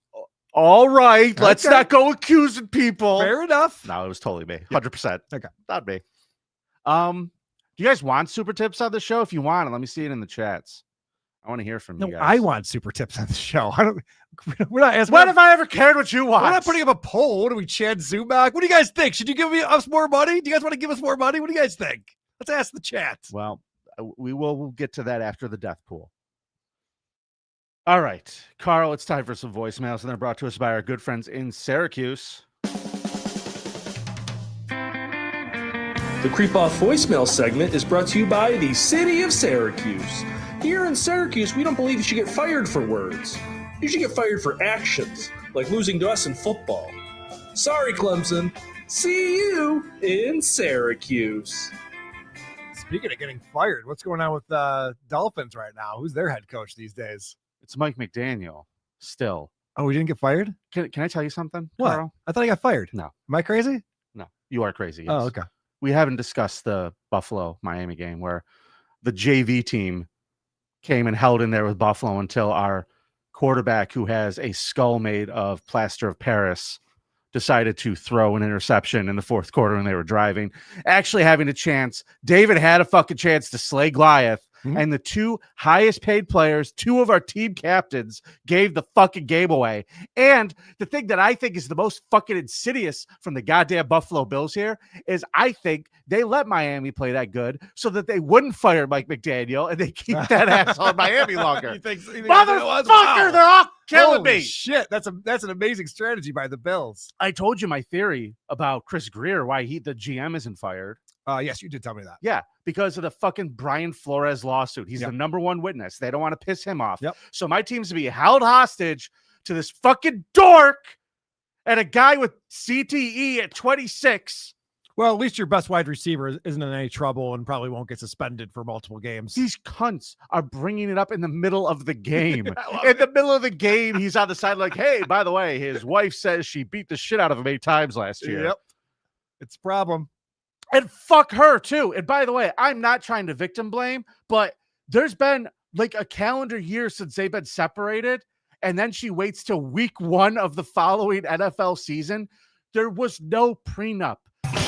All right, let's not go accusing people. Fair enough. No, it was totally me. 100%. Okay. Not me. Do you guys want super tips on the show? If you want it, let me see it in the chats. I want to hear from you guys. I want super tips on the show. We're not asking. When have I ever cared what you want? We're not putting up a poll. What are we, Chad Zuback? What do you guys think? Should you give us more money? Do you guys want to give us more money? What do you guys think? Let's ask the chat. Well, we'll get to that after the death pool. All right, Carl, it's time for some voicemails, and they're brought to us by our good friends in Syracuse. The Creep Off voicemail segment is brought to you by the City of Syracuse. Here in Syracuse, we don't believe you should get fired for words. You should get fired for actions, like losing to us in football. Sorry, Clemson. See you in Syracuse. Speaking of getting fired, what's going on with Dolphins right now? Who's their head coach these days? It's Mike McDaniel, still. Oh, we didn't get fired? Can I tell you something, What? Carl? I thought I got fired. No. Am I crazy? No, you are crazy. Yes. Oh, okay. We haven't discussed the Buffalo-Miami game where the JV team came and held in there with Buffalo until our quarterback, who has a skull made of plaster of Paris, decided to throw an interception in the fourth quarter when they were driving. Actually having a chance. David had a fucking chance to slay Goliath. And the two highest paid players, two of our team captains, gave the fucking game away. And the thing that I think is the most fucking insidious from the goddamn Buffalo Bills here is I think they let Miami play that good so that they wouldn't fire Mike McDaniel and they keep that asshole in Miami longer. You think Motherfucker, wow. they're all killing Holy me. Shit, that's an amazing strategy by the Bills. I told you my theory about Chris Greer, why the GM isn't fired. Yes, you did tell me that. Yeah, because of the fucking Brian Flores lawsuit. He's the number one witness. They don't want to piss him off. Yep. So my team's to be held hostage to this fucking dork and a guy with CTE at 26. Well, at least your best wide receiver isn't in any trouble and probably won't get suspended for multiple games. These cunts are bringing it up in the middle of the game. In the middle of the game, he's on the side like, hey, by the way, his wife says she beat the shit out of him 8 times last year. Yep. It's a problem. And fuck her too. And by the way, I'm not trying to victim blame, but there's been like a calendar year since they've been separated. And then she waits till week 1 of the following NFL season. There was no prenup.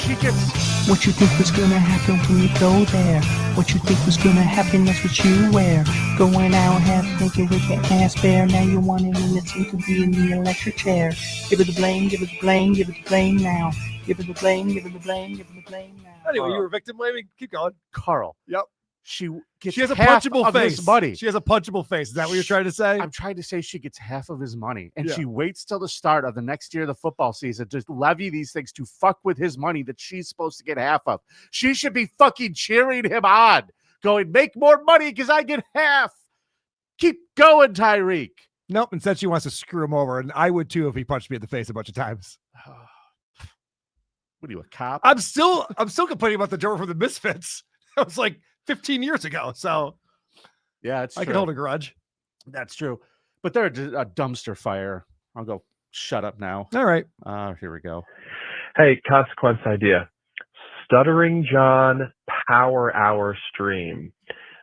She gets what you think was gonna happen when you go there. What you think was gonna happen, that's what you wear. Going out half naked with your ass bare. Now you want it and it's to be in the electric chair. Give it the blame, give it the blame, give it the blame now. Give it the blame, give it the blame, give it the blame now. Anyway, you were victim blaming. Keep going. Carl. Yep. She gets has a half punchable of face. his money. She has a punchable face. Is that what you're trying to say? I'm trying to say she gets half of his money, and Yeah. she waits till the start of the next year of the football season to levy these things to fuck with his money that she's supposed to get half of. She should be fucking cheering him on, going, make more money because I get half. Keep going, Tyreek. Nope. Instead, she wants to screw him over, and I would too if he punched me in the face a bunch of times. What are you, a cop? I'm still complaining about the drummer from the Misfits. That was like 15 years ago. So yeah, it's I true. can hold a grudge. That's true. But they're a dumpster fire. I'll go shut up now. All right. Here we go. Hey, consequence idea. Stuttering John Power Hour stream.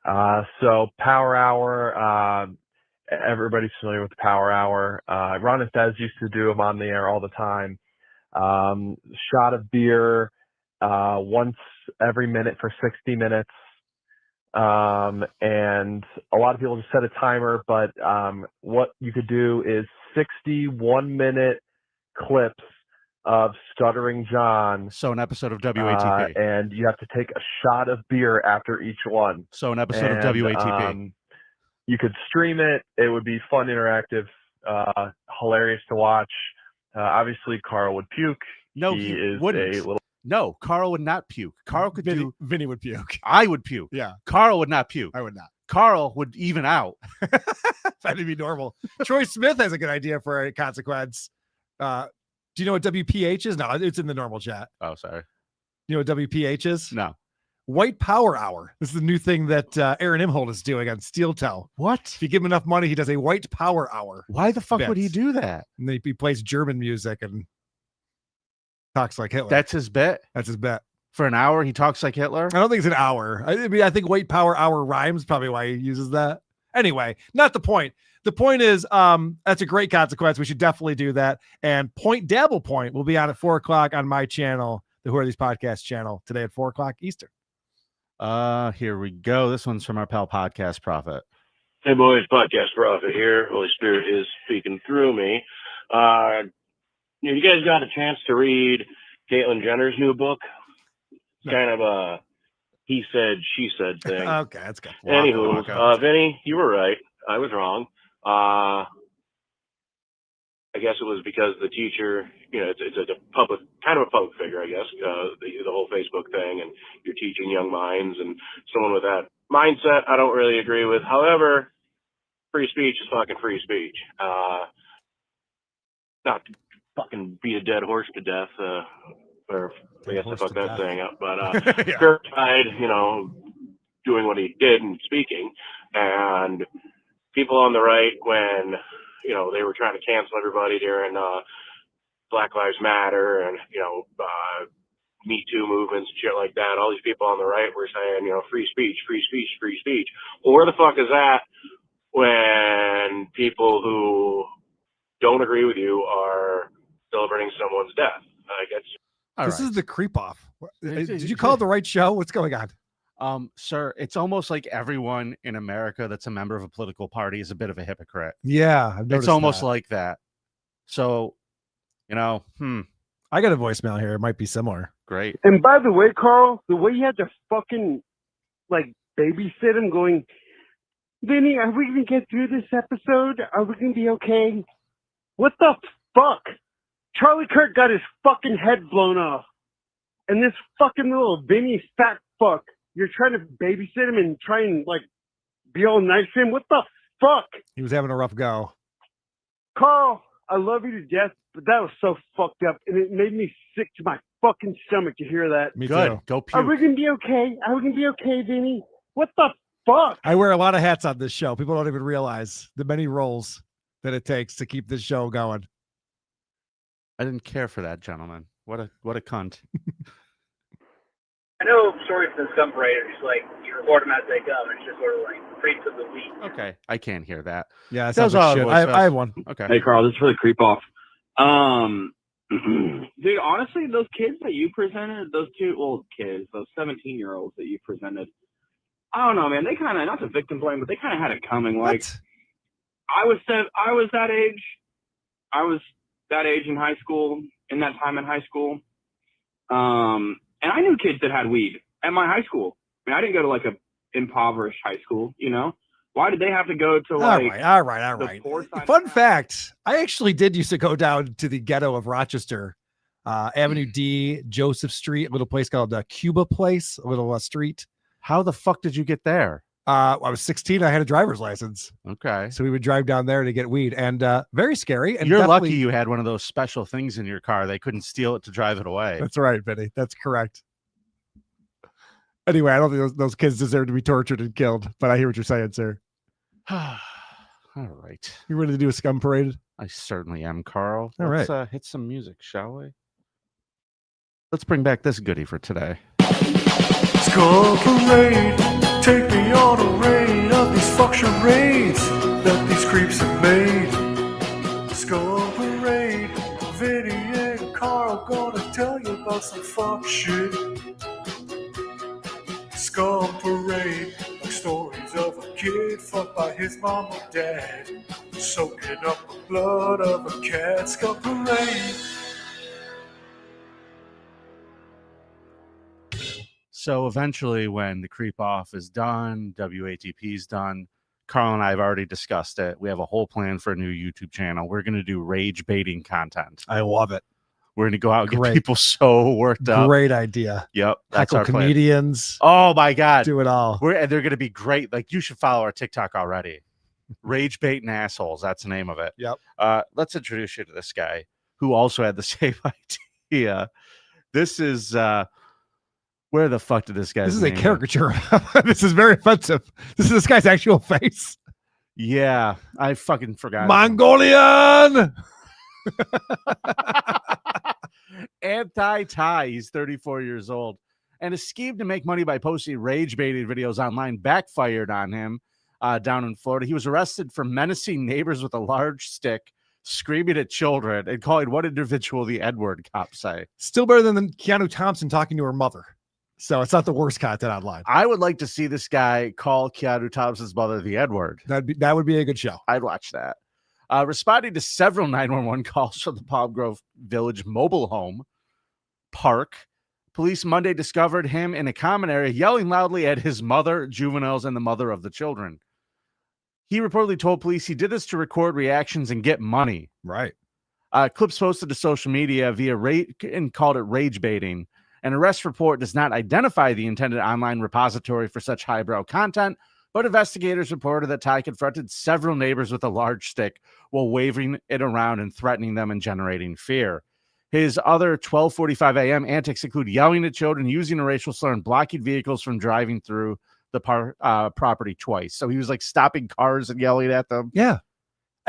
So Power Hour, everybody's familiar with the Power Hour. Ron and Fez used to do them on the air all the time. Shot of beer once every minute for 60 minutes. And a lot of people just set a timer, but what you could do is 60 1-minute clips of Stuttering John. So an episode of WATP. And you have to take a shot of beer after each one. So an episode of WATP. You could stream it. It would be fun, interactive, hilarious to watch. Obviously, Carl would puke. No, he is wouldn't. a little. No, Carl would not puke. Carl could do. Vinny would puke. I would puke. Yeah. Carl would not puke. I would not. Carl would even out. That'd be normal. Troy Smith has a good idea for a consequence. Do you know what WPH is? No, it's in the normal chat. Oh, sorry. You know what WPH is? No. White Power Hour. This is the new thing that Aaron Imholt is doing on Steel Toe. What? If you give him enough money, he does a White Power Hour. Why the fuck would he do that? And then he plays German music and talks like Hitler. That's his bet? That's his bet. For an hour, he talks like Hitler? I don't think it's an hour. I mean, I think White Power Hour rhymes, probably why he uses that. Anyway, not the point. The point is, that's a great consequence. We should definitely do that. And Point Dabble Point will be on at 4:00 on my channel, the Who Are These Podcast channel, today at 4:00 Eastern. Here we go. This one's from our pal Podcast Prophet. Hey boys, Podcast Prophet here. Holy Spirit is speaking through me. You guys got a chance to read Caitlyn Jenner's new book? It's kind of a he said, she said thing. Okay, that's good. Anywho, Vinny, you were right. I was wrong. I guess it was because the teacher, it's a public, kind of a public figure, I guess, the whole Facebook thing, and you're teaching young minds, and someone with that mindset, I don't really agree with. However, free speech is fucking free speech. Not to fucking beat a dead horse to death, or I guess I fucked that thing up, but Fair Tide, doing what he did and speaking, and people on the right, when they were trying to cancel everybody during Black Lives Matter and, Me Too movements and shit like that. All these people on the right were saying, free speech, free speech, free speech. Well, where the fuck is that when people who don't agree with you are celebrating someone's death? This is the creep off. Did you call it the right show? What's going on? Sir, it's almost like everyone in America that's a member of a political party is a bit of a hypocrite. Yeah, I've noticed it's almost that. like that. So, I got a voicemail here. It might be similar. Great. And by the way, Carl, the way you had to fucking babysit him, going, Vinny, are we gonna get through this episode? Are we gonna be okay? What the fuck? Charlie Kirk got his fucking head blown off, and this fucking little Vinny fat fuck, you're trying to babysit him and try and be all nice to him. What the fuck? He was having a rough go. Carl, I love you to death, but that was so fucked up, and it made me sick to my fucking stomach to hear that. Me too. Go puke. Are we gonna be okay? Are we gonna be okay, Vinny? What the fuck? I wear a lot of hats on this show. People don't even realize the many roles that it takes to keep this show going. I didn't care for that, gentleman. What a cunt. I know stories from the scum parade are just you record them as they come. It's just sort of creeps of the week. Okay, I can't hear that. Yeah, that was all. I have one. Okay. Hey, Carl, this is for the creep off. Dude, honestly, those kids that you presented, those two old kids, those 17-year-olds that you presented, I don't know, man. They kind of, not to victim blame, but they kind of had it coming. I was that age. I was that age in high school, in that time in high school. And I knew kids that had weed at my high school. I mean, I didn't go to a impoverished high school, Why did they have to go to all right. Fun fact, I actually did used to go down to the ghetto of Rochester, Avenue D, Joseph Street, a little place called Cuba Place, a little street. How the fuck did you get there? I was 16. I had a driver's license. Okay. So we would drive down there to get weed, and very scary. And you're lucky you had one of those special things in your car. They couldn't steal it to drive it away. That's right, Vinny. That's correct. Anyway, I don't think those kids deserve to be tortured and killed, but I hear what you're saying, sir. All right. You ready to do a scum parade? I certainly am, Carl. All Let's right. Hit some music, shall we? Let's bring back this goodie for today. Skull Parade, take me on a raid of these fuck charades that these creeps have made. Skull Parade, Vinny and Carl gonna tell you about some fuck shit. Skull Parade, like stories of a kid fucked by his mom or dad, soaking up the blood of a cat. Skull Parade. So eventually when the creep off is done, WATP is done, Carl and I have already discussed it. We have a whole plan for a new YouTube channel. We're going to do rage baiting content. I love it. We're going to go out and get people so worked up. Great idea. Yep. That's Heckle our plan. comedians. Oh my God. Do it all. And they're going to be great. You should follow our TikTok already. Rage baiting assholes. That's the name of it. Yep. Let's introduce you to this guy who also had the same idea. This is, where the fuck did this guy? This is a caricature. This is very offensive. This is this guy's actual face. Yeah, I fucking forgot. Mongolian. Anti-tie. He's 34 years old, and a scheme to make money by posting rage-baiting videos online backfired on him down in Florida. He was arrested for menacing neighbors with a large stick, screaming at children, and calling one individual the N-word, cops say. Still better than Keanu Thompson talking to her mother. So it's not the worst content online. I would like to see this guy call Keanu Thompson's mother the N-word. That would be a good show. I'd watch that. Responding to several 911 calls from the Palm Grove Village mobile home park, police Monday discovered him in a common area yelling loudly at his mother, juveniles, and the mother of the children. He reportedly told police he did this to record reactions and get money. Right. Clips posted to social media via and called it rage baiting. An arrest report does not identify the intended online repository for such highbrow content, but investigators reported that Ty confronted several neighbors with a large stick while waving it around and threatening them and generating fear. His other 12:45 a.m. antics include yelling at children, using a racial slur, and blocking vehicles from driving through the property twice. So he was stopping cars and yelling at them. Yeah.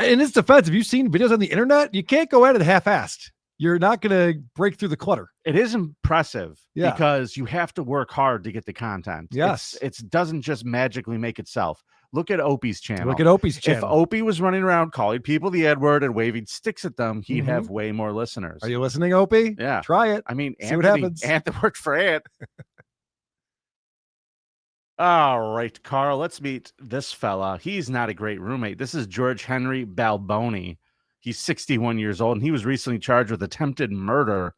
In his defense, if you've seen videos on the internet, you can't go at it half-assed. You're not going to break through the clutter. It is impressive Yeah. because you have to work hard to get the content. Yes. It doesn't just magically make itself. Look at Opie's channel. Look at Opie's If channel. Opie was running around calling people the N-word and waving sticks at them, he'd have way more listeners. Are you listening, Opie? Yeah. Try it. I mean, See what happens. Anthony worked for Ant. All right, Carl, let's meet this fella. He's not a great roommate. This is George Henry Balboni. He's 61 years old, and he was recently charged with attempted murder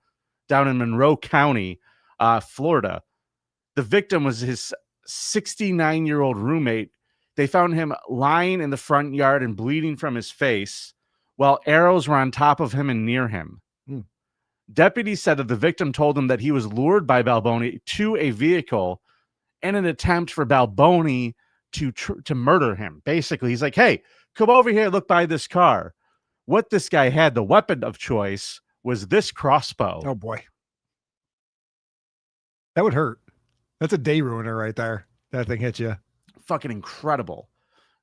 down in Monroe County, Florida. The victim was his 69-year-old roommate. They found him lying in the front yard and bleeding from his face while arrows were on top of him and near him. Deputies said that the victim told him that he was lured by Balboni to a vehicle in an attempt for Balboni to murder him. Basically, he's like, hey, come over here, look by this car. What this guy had, the weapon of choice, was this crossbow. Oh, boy. That would hurt. That's a day ruiner right there. That thing hit you. Fucking incredible.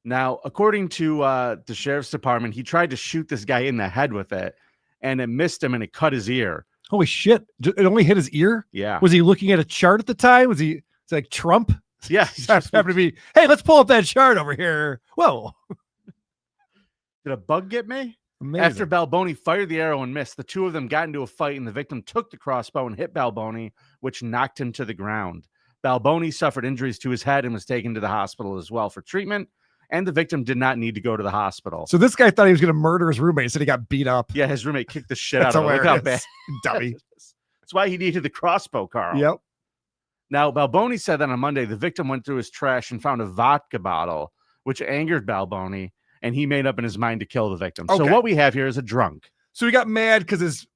Now, according to the sheriff's department, he tried to shoot this guy in the head with it, and it missed him, and it cut his ear. Holy shit. It only hit his ear? Yeah. Was he looking at a chart at the time? Was he it's like Trump? Yeah. Happened to be, hey, let's pull up that chart over here. Whoa. Did a bug get me? Amazing. After Balboni fired the arrow and missed, the two of them got into a fight, and the victim took the crossbow and hit Balboni, which knocked him to the ground. Balboni suffered injuries to his head and was taken to the hospital as well for treatment, and the victim did not need to go to the hospital. So this guy thought he was going to murder his roommate, so he got beat up. Yeah, his roommate kicked the shit out That's of him. Look how hilarious. bad. Dummy. That's why he needed the crossbow, Carl. Yep. Now, Balboni said that on Monday, the victim went through his trash and found a vodka bottle, which angered Balboni, and he made up in his mind to kill the victim. So Okay. what we have here is a drunk. So he got mad because his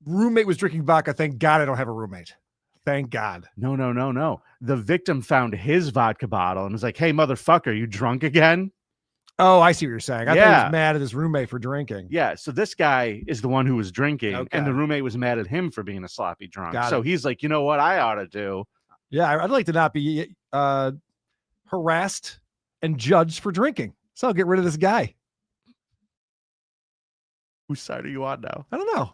roommate was drinking vodka. Thank God I don't have a roommate. Thank God. No. The victim found his vodka bottle and was like, hey, motherfucker, you drunk again? Oh, I see what you're saying. I thought he Yeah. was mad at his roommate for drinking. Yeah, so this guy is the one who was drinking, Okay. and the roommate was mad at him for being a sloppy drunk. Got So it. he's like, you know what I ought to do? Yeah, I'd like to not be harassed and judged for drinking. So I'll get rid of this guy. Whose side are you on now? I don't know.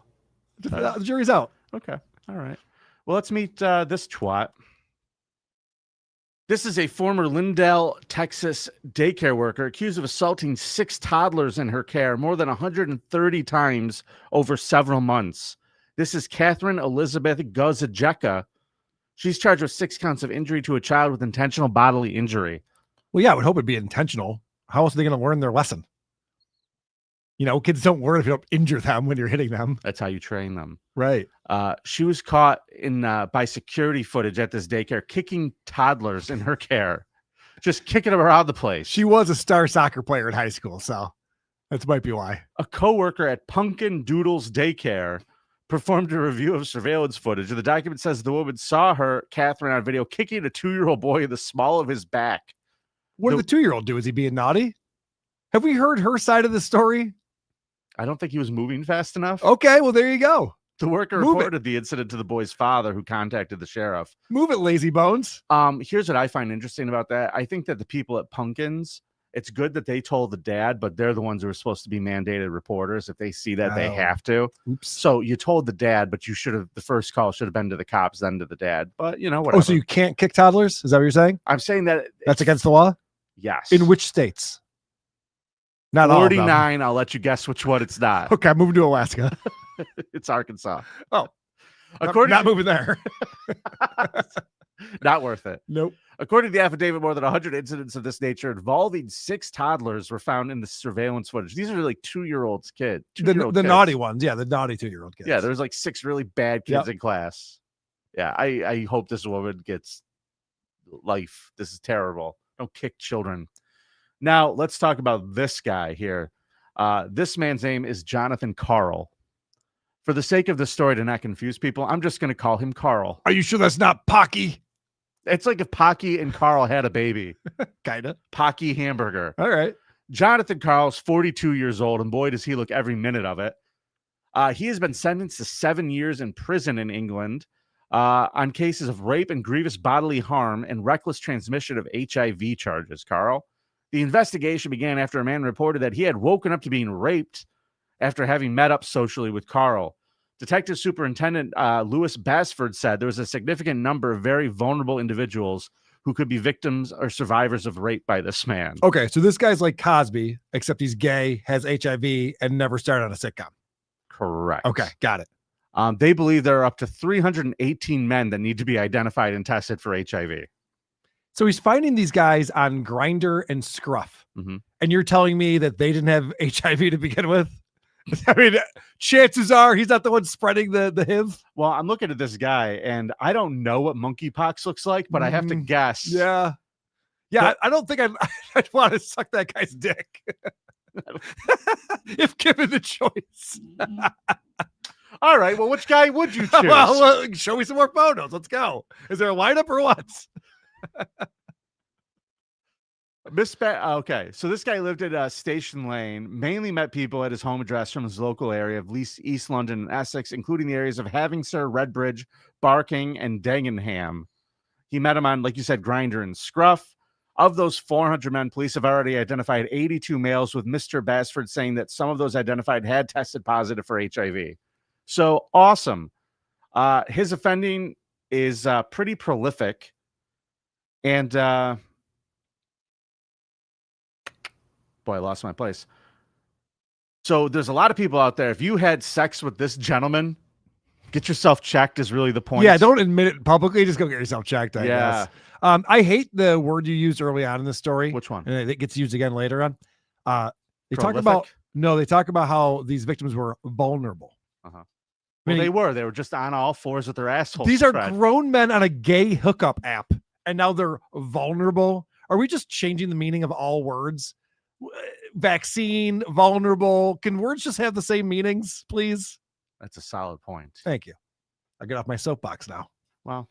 The jury's out. Okay. All right. Well, let's meet this twat. This is a former Lindale, Texas daycare worker accused of assaulting 6 toddlers in her care more than 130 times over several months. This is Catherine Elizabeth Gozajeka. She's charged with 6 counts of injury to a child with intentional bodily injury. Well, yeah, I would hope it'd be intentional. How else are they going to learn their lesson? You know, kids don't learn if you don't injure them when you're hitting them. That's how you train them. Right. She was caught in by security footage at this daycare kicking toddlers in her care, just kicking them around the place. She was a star soccer player in high school, so that might be why. A coworker at Pumpkin Doodles Daycare performed a review of surveillance footage. The document says the woman saw her, Catherine, on video kicking a 2-year-old boy in the small of his back. What did the 2-year-old do? Is he being naughty? Have we heard her side of the story? I don't think he was moving fast enough. Okay, well, there you go. The worker Move reported the incident to the boy's father, who contacted the sheriff. Move it, lazy bones. Here's what I find interesting about that. I think that the people at Pumpkins, it's good that they told the dad, but they're the ones who are supposed to be mandated reporters. If they see that, they Oh. have to. Oops. So you told the dad, but you should have, the first call should have been to the cops, then to the dad. But you know, whatever. Oh, so you can't kick toddlers? Is that what you're saying? I'm saying that That's against the law? yes. In which states? Not all of them. 49, I'll let you guess which one it's not. Okay, I'm moving to Alaska. It's Arkansas. Oh, According not to- moving there. Not worth it. Nope. According to the affidavit, more than 100 incidents of this nature involving 6 toddlers were found in the surveillance footage. These are like 2-year-olds kids. The 2-year-old naughty kids. ones. Yeah, the naughty 2-year-old kids. Yeah, there's like 6 really bad kids Yep. in class. Yeah, I hope this woman gets life. This is terrible. Don't kick children. Now, let's talk about this guy here. This man's name is Jonathan Karl. For the sake of the story, to not confuse people, I'm just going to call him Karl. Are you sure that's not Pocky? It's like if Pocky and Karl had a baby. Kind of. Pocky hamburger. All right. Jonathan Karl's 42 years old, and boy, does he look every minute of it. He has been sentenced to 7 years in prison in England on cases of rape and grievous bodily harm and reckless transmission of HIV charges, Karl. The investigation began after a man reported that he had woken up to being raped after having met up socially with Karl. Detective Superintendent Louis Basford said there was a significant number of very vulnerable individuals who could be victims or survivors of rape by this man. Okay, so this guy's like Cosby, except he's gay, has HIV, and never started on a sitcom. Correct. Okay, got it. They believe there are up to 318 men that need to be identified and tested for HIV. So he's finding these guys on Grindr and Scruff. Mm-hmm. And you're telling me that they didn't have HIV to begin with? I mean, chances are he's not the one spreading the HIV. Well, I'm looking at this guy, and I don't know what monkeypox looks like, but I have to guess. Yeah. Yeah, I don't think I'd want to suck that guy's dick. If given the choice. All right, well, which guy would you choose? Well, show me some more photos. Let's go. Is there a lineup or what? Okay, so this guy lived at Station Lane, mainly met people at his home address from his local area of East London and Essex, including the areas of Havingshire, Redbridge, Barking, and Dagenham. He met him on, like you said, Grindr and Scruff. Of those 400 men, police have already identified 82 males, with Mr. Basford saying that some of those identified had tested positive for HIV. So awesome. His offending is pretty prolific. And boy, I lost my place. So there's a lot of people out there. If you had sex with this gentleman, get yourself checked is really the point. Yeah, don't admit it publicly. Just go get yourself checked, I guess. I hate the word you used early on in the story. Which one? And it gets used again later on. They Prolific? talk about how these victims were vulnerable. Uh-huh. Well, they were just on all fours with their assholes. These are spread. grown men on a gay hookup app, and now they're vulnerable. Are we just changing the meaning of all words? Vaccine, vulnerable. Can words just have the same meanings, please? That's a solid point. Thank you. I get off my soapbox now. Well,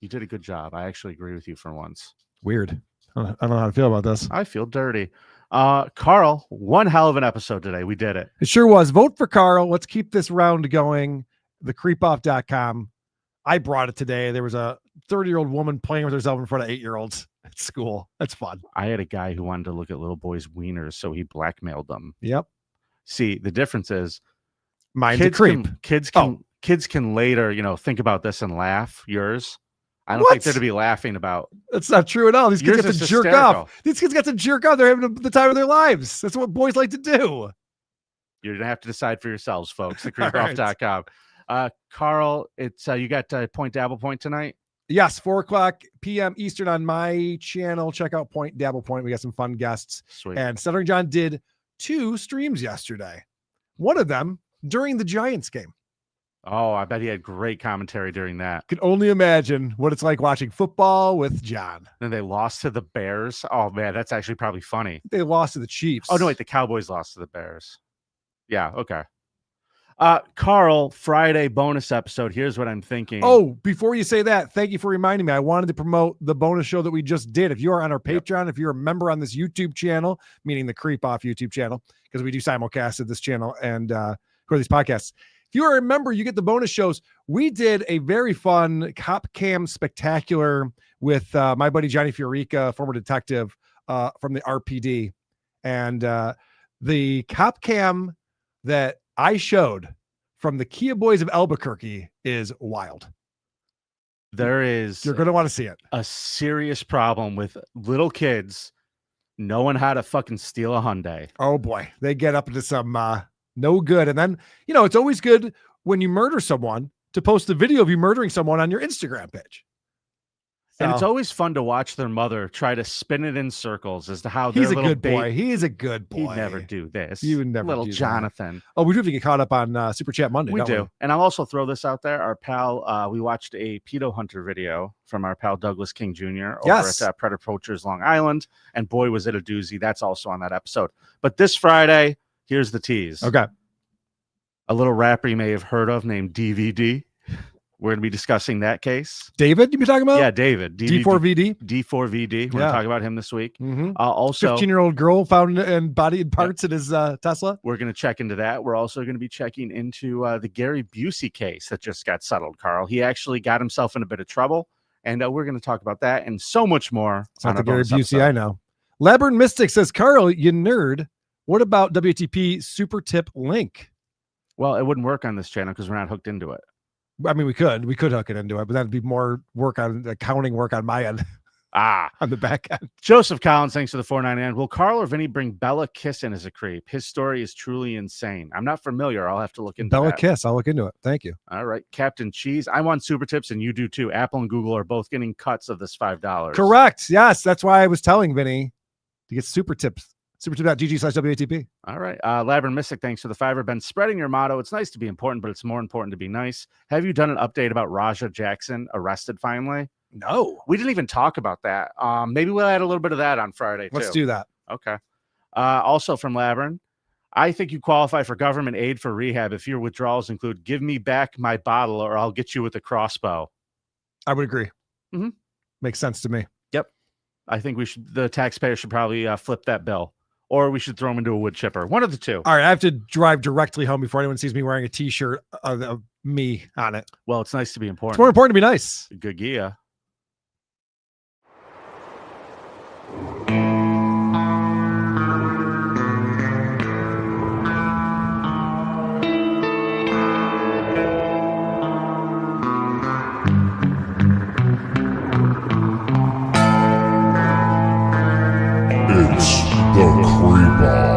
you did a good job. I actually agree with you for once. Weird. I don't know how to feel about this. I feel dirty. Karl, one hell of an episode today. We did it. It sure was. Vote for Karl. Let's keep this round going. Thecreepoff.com. I brought it today. There was a 30-year-old woman playing with herself in front of 8-year-olds at school. That's fun. I had a guy who wanted to look at little boys' wieners, so he blackmailed them. Yep. See, the difference is mine's a creep. Kids can later, think about this and laugh. Yours, I don't think they're to be laughing about. That's not true at all. These kids Yours got is to jerk hysterical. off. These kids got to jerk off. They're having the time of their lives. That's what boys like to do. You're gonna have to decide for yourselves, folks. All Thecreepoff.com. Karl, it's you got Point Dabble Point tonight. Yes, 4:00 p.m. Eastern on my channel. Check out Point Dabble Point. We got some fun guests. Sweet. And Stuttering John did 2 streams yesterday. One of them during the Giants game. Oh, I bet he had great commentary during that. Could only imagine what it's like watching football with John. Then they lost to the Bears. Oh man, that's actually probably funny. They lost to the Chiefs. Oh no, wait, the Cowboys lost to the Bears. Yeah, okay. Karl, Friday bonus episode. Here's what I'm thinking. Oh, before you say that, thank you for reminding me. I wanted to promote the bonus show that we just did. If you are on our Patreon, if you're a member on this YouTube channel, meaning the Creep Off YouTube channel, because we do simulcast at this channel and for these podcasts. If you are a member, you get the bonus shows. We did a very fun cop cam spectacular with my buddy Johnny Fiorica, former detective from the RPD. And the cop cam that I showed from the Kia Boys of Albuquerque is wild. You're going to want to see it. A serious problem with little kids knowing how to fucking steal a Hyundai. Oh boy, they get up into some no good. And then, it's always good when you murder someone to post the video of you murdering someone on your Instagram page. And it's always fun to watch their mother try to spin it in circles as to how he's their a good boy. He is a good boy. He'd never do this. You would never little do Jonathan. That. Oh, we do have to get caught up on Super Chat Monday. We do. And I'll also throw this out there. Our pal, we watched a pedo hunter video from our pal Douglas King Jr. over at Predator Poachers Long Island. And boy, was it a doozy. That's also on that episode. But this Friday, here's the tease. Okay. A little rapper you may have heard of named DVD. We're going to be discussing that case. David, you be talking about? Yeah, David. D4VD. D4VD. We're going to talk about him this week. Mm-hmm. Also, 15-year-old girl found and body and parts in his Tesla. We're going to check into that. We're also going to be checking into the Gary Busey case that just got settled, Karl. He actually got himself in a bit of trouble, and we're going to talk about that and so much more. It's not the Gary Busey I know. Labyrinth Mystic says, Carl, you nerd. What about WTP super tip link? Well, it wouldn't work on this channel because we're not hooked into it. I mean, we could hook it into it, but that'd be more work on accounting work on my end. On the back end. Joseph Collins, thanks for the $4.99. Will Carl or Vinny bring Bella Kiss in as a creep? His story is truly insane. I'm not familiar. I'll have to look into Bella that. Kiss. I'll look into it. Thank you. All right. Captain Cheese. I want super tips and you do too. Apple and Google are both getting cuts of this $5. Correct. Yes. That's why I was telling Vinny to get super tips. Supertip.gg/WATP. All right. Labyrinth Mystic, thanks for the $5. Been spreading your motto. It's nice to be important, but it's more important to be nice. Have you done an update about Raja Jackson arrested finally? No. We didn't even talk about that. Maybe we'll add a little bit of that on Friday, too. Let's do that. Okay. Also from Labyrinth, I think you qualify for government aid for rehab if your withdrawals include give me back my bottle or I'll get you with a crossbow. I would agree. Mm-hmm. Makes sense to me. Yep. I think the taxpayer should probably flip that bill. Or we should throw them into a wood chipper. One of the two. All right. I have to drive directly home before anyone sees me wearing a T-shirt of me on it. Well, it's nice to be important. It's more important to be nice. Good gear. It's the Creepiest.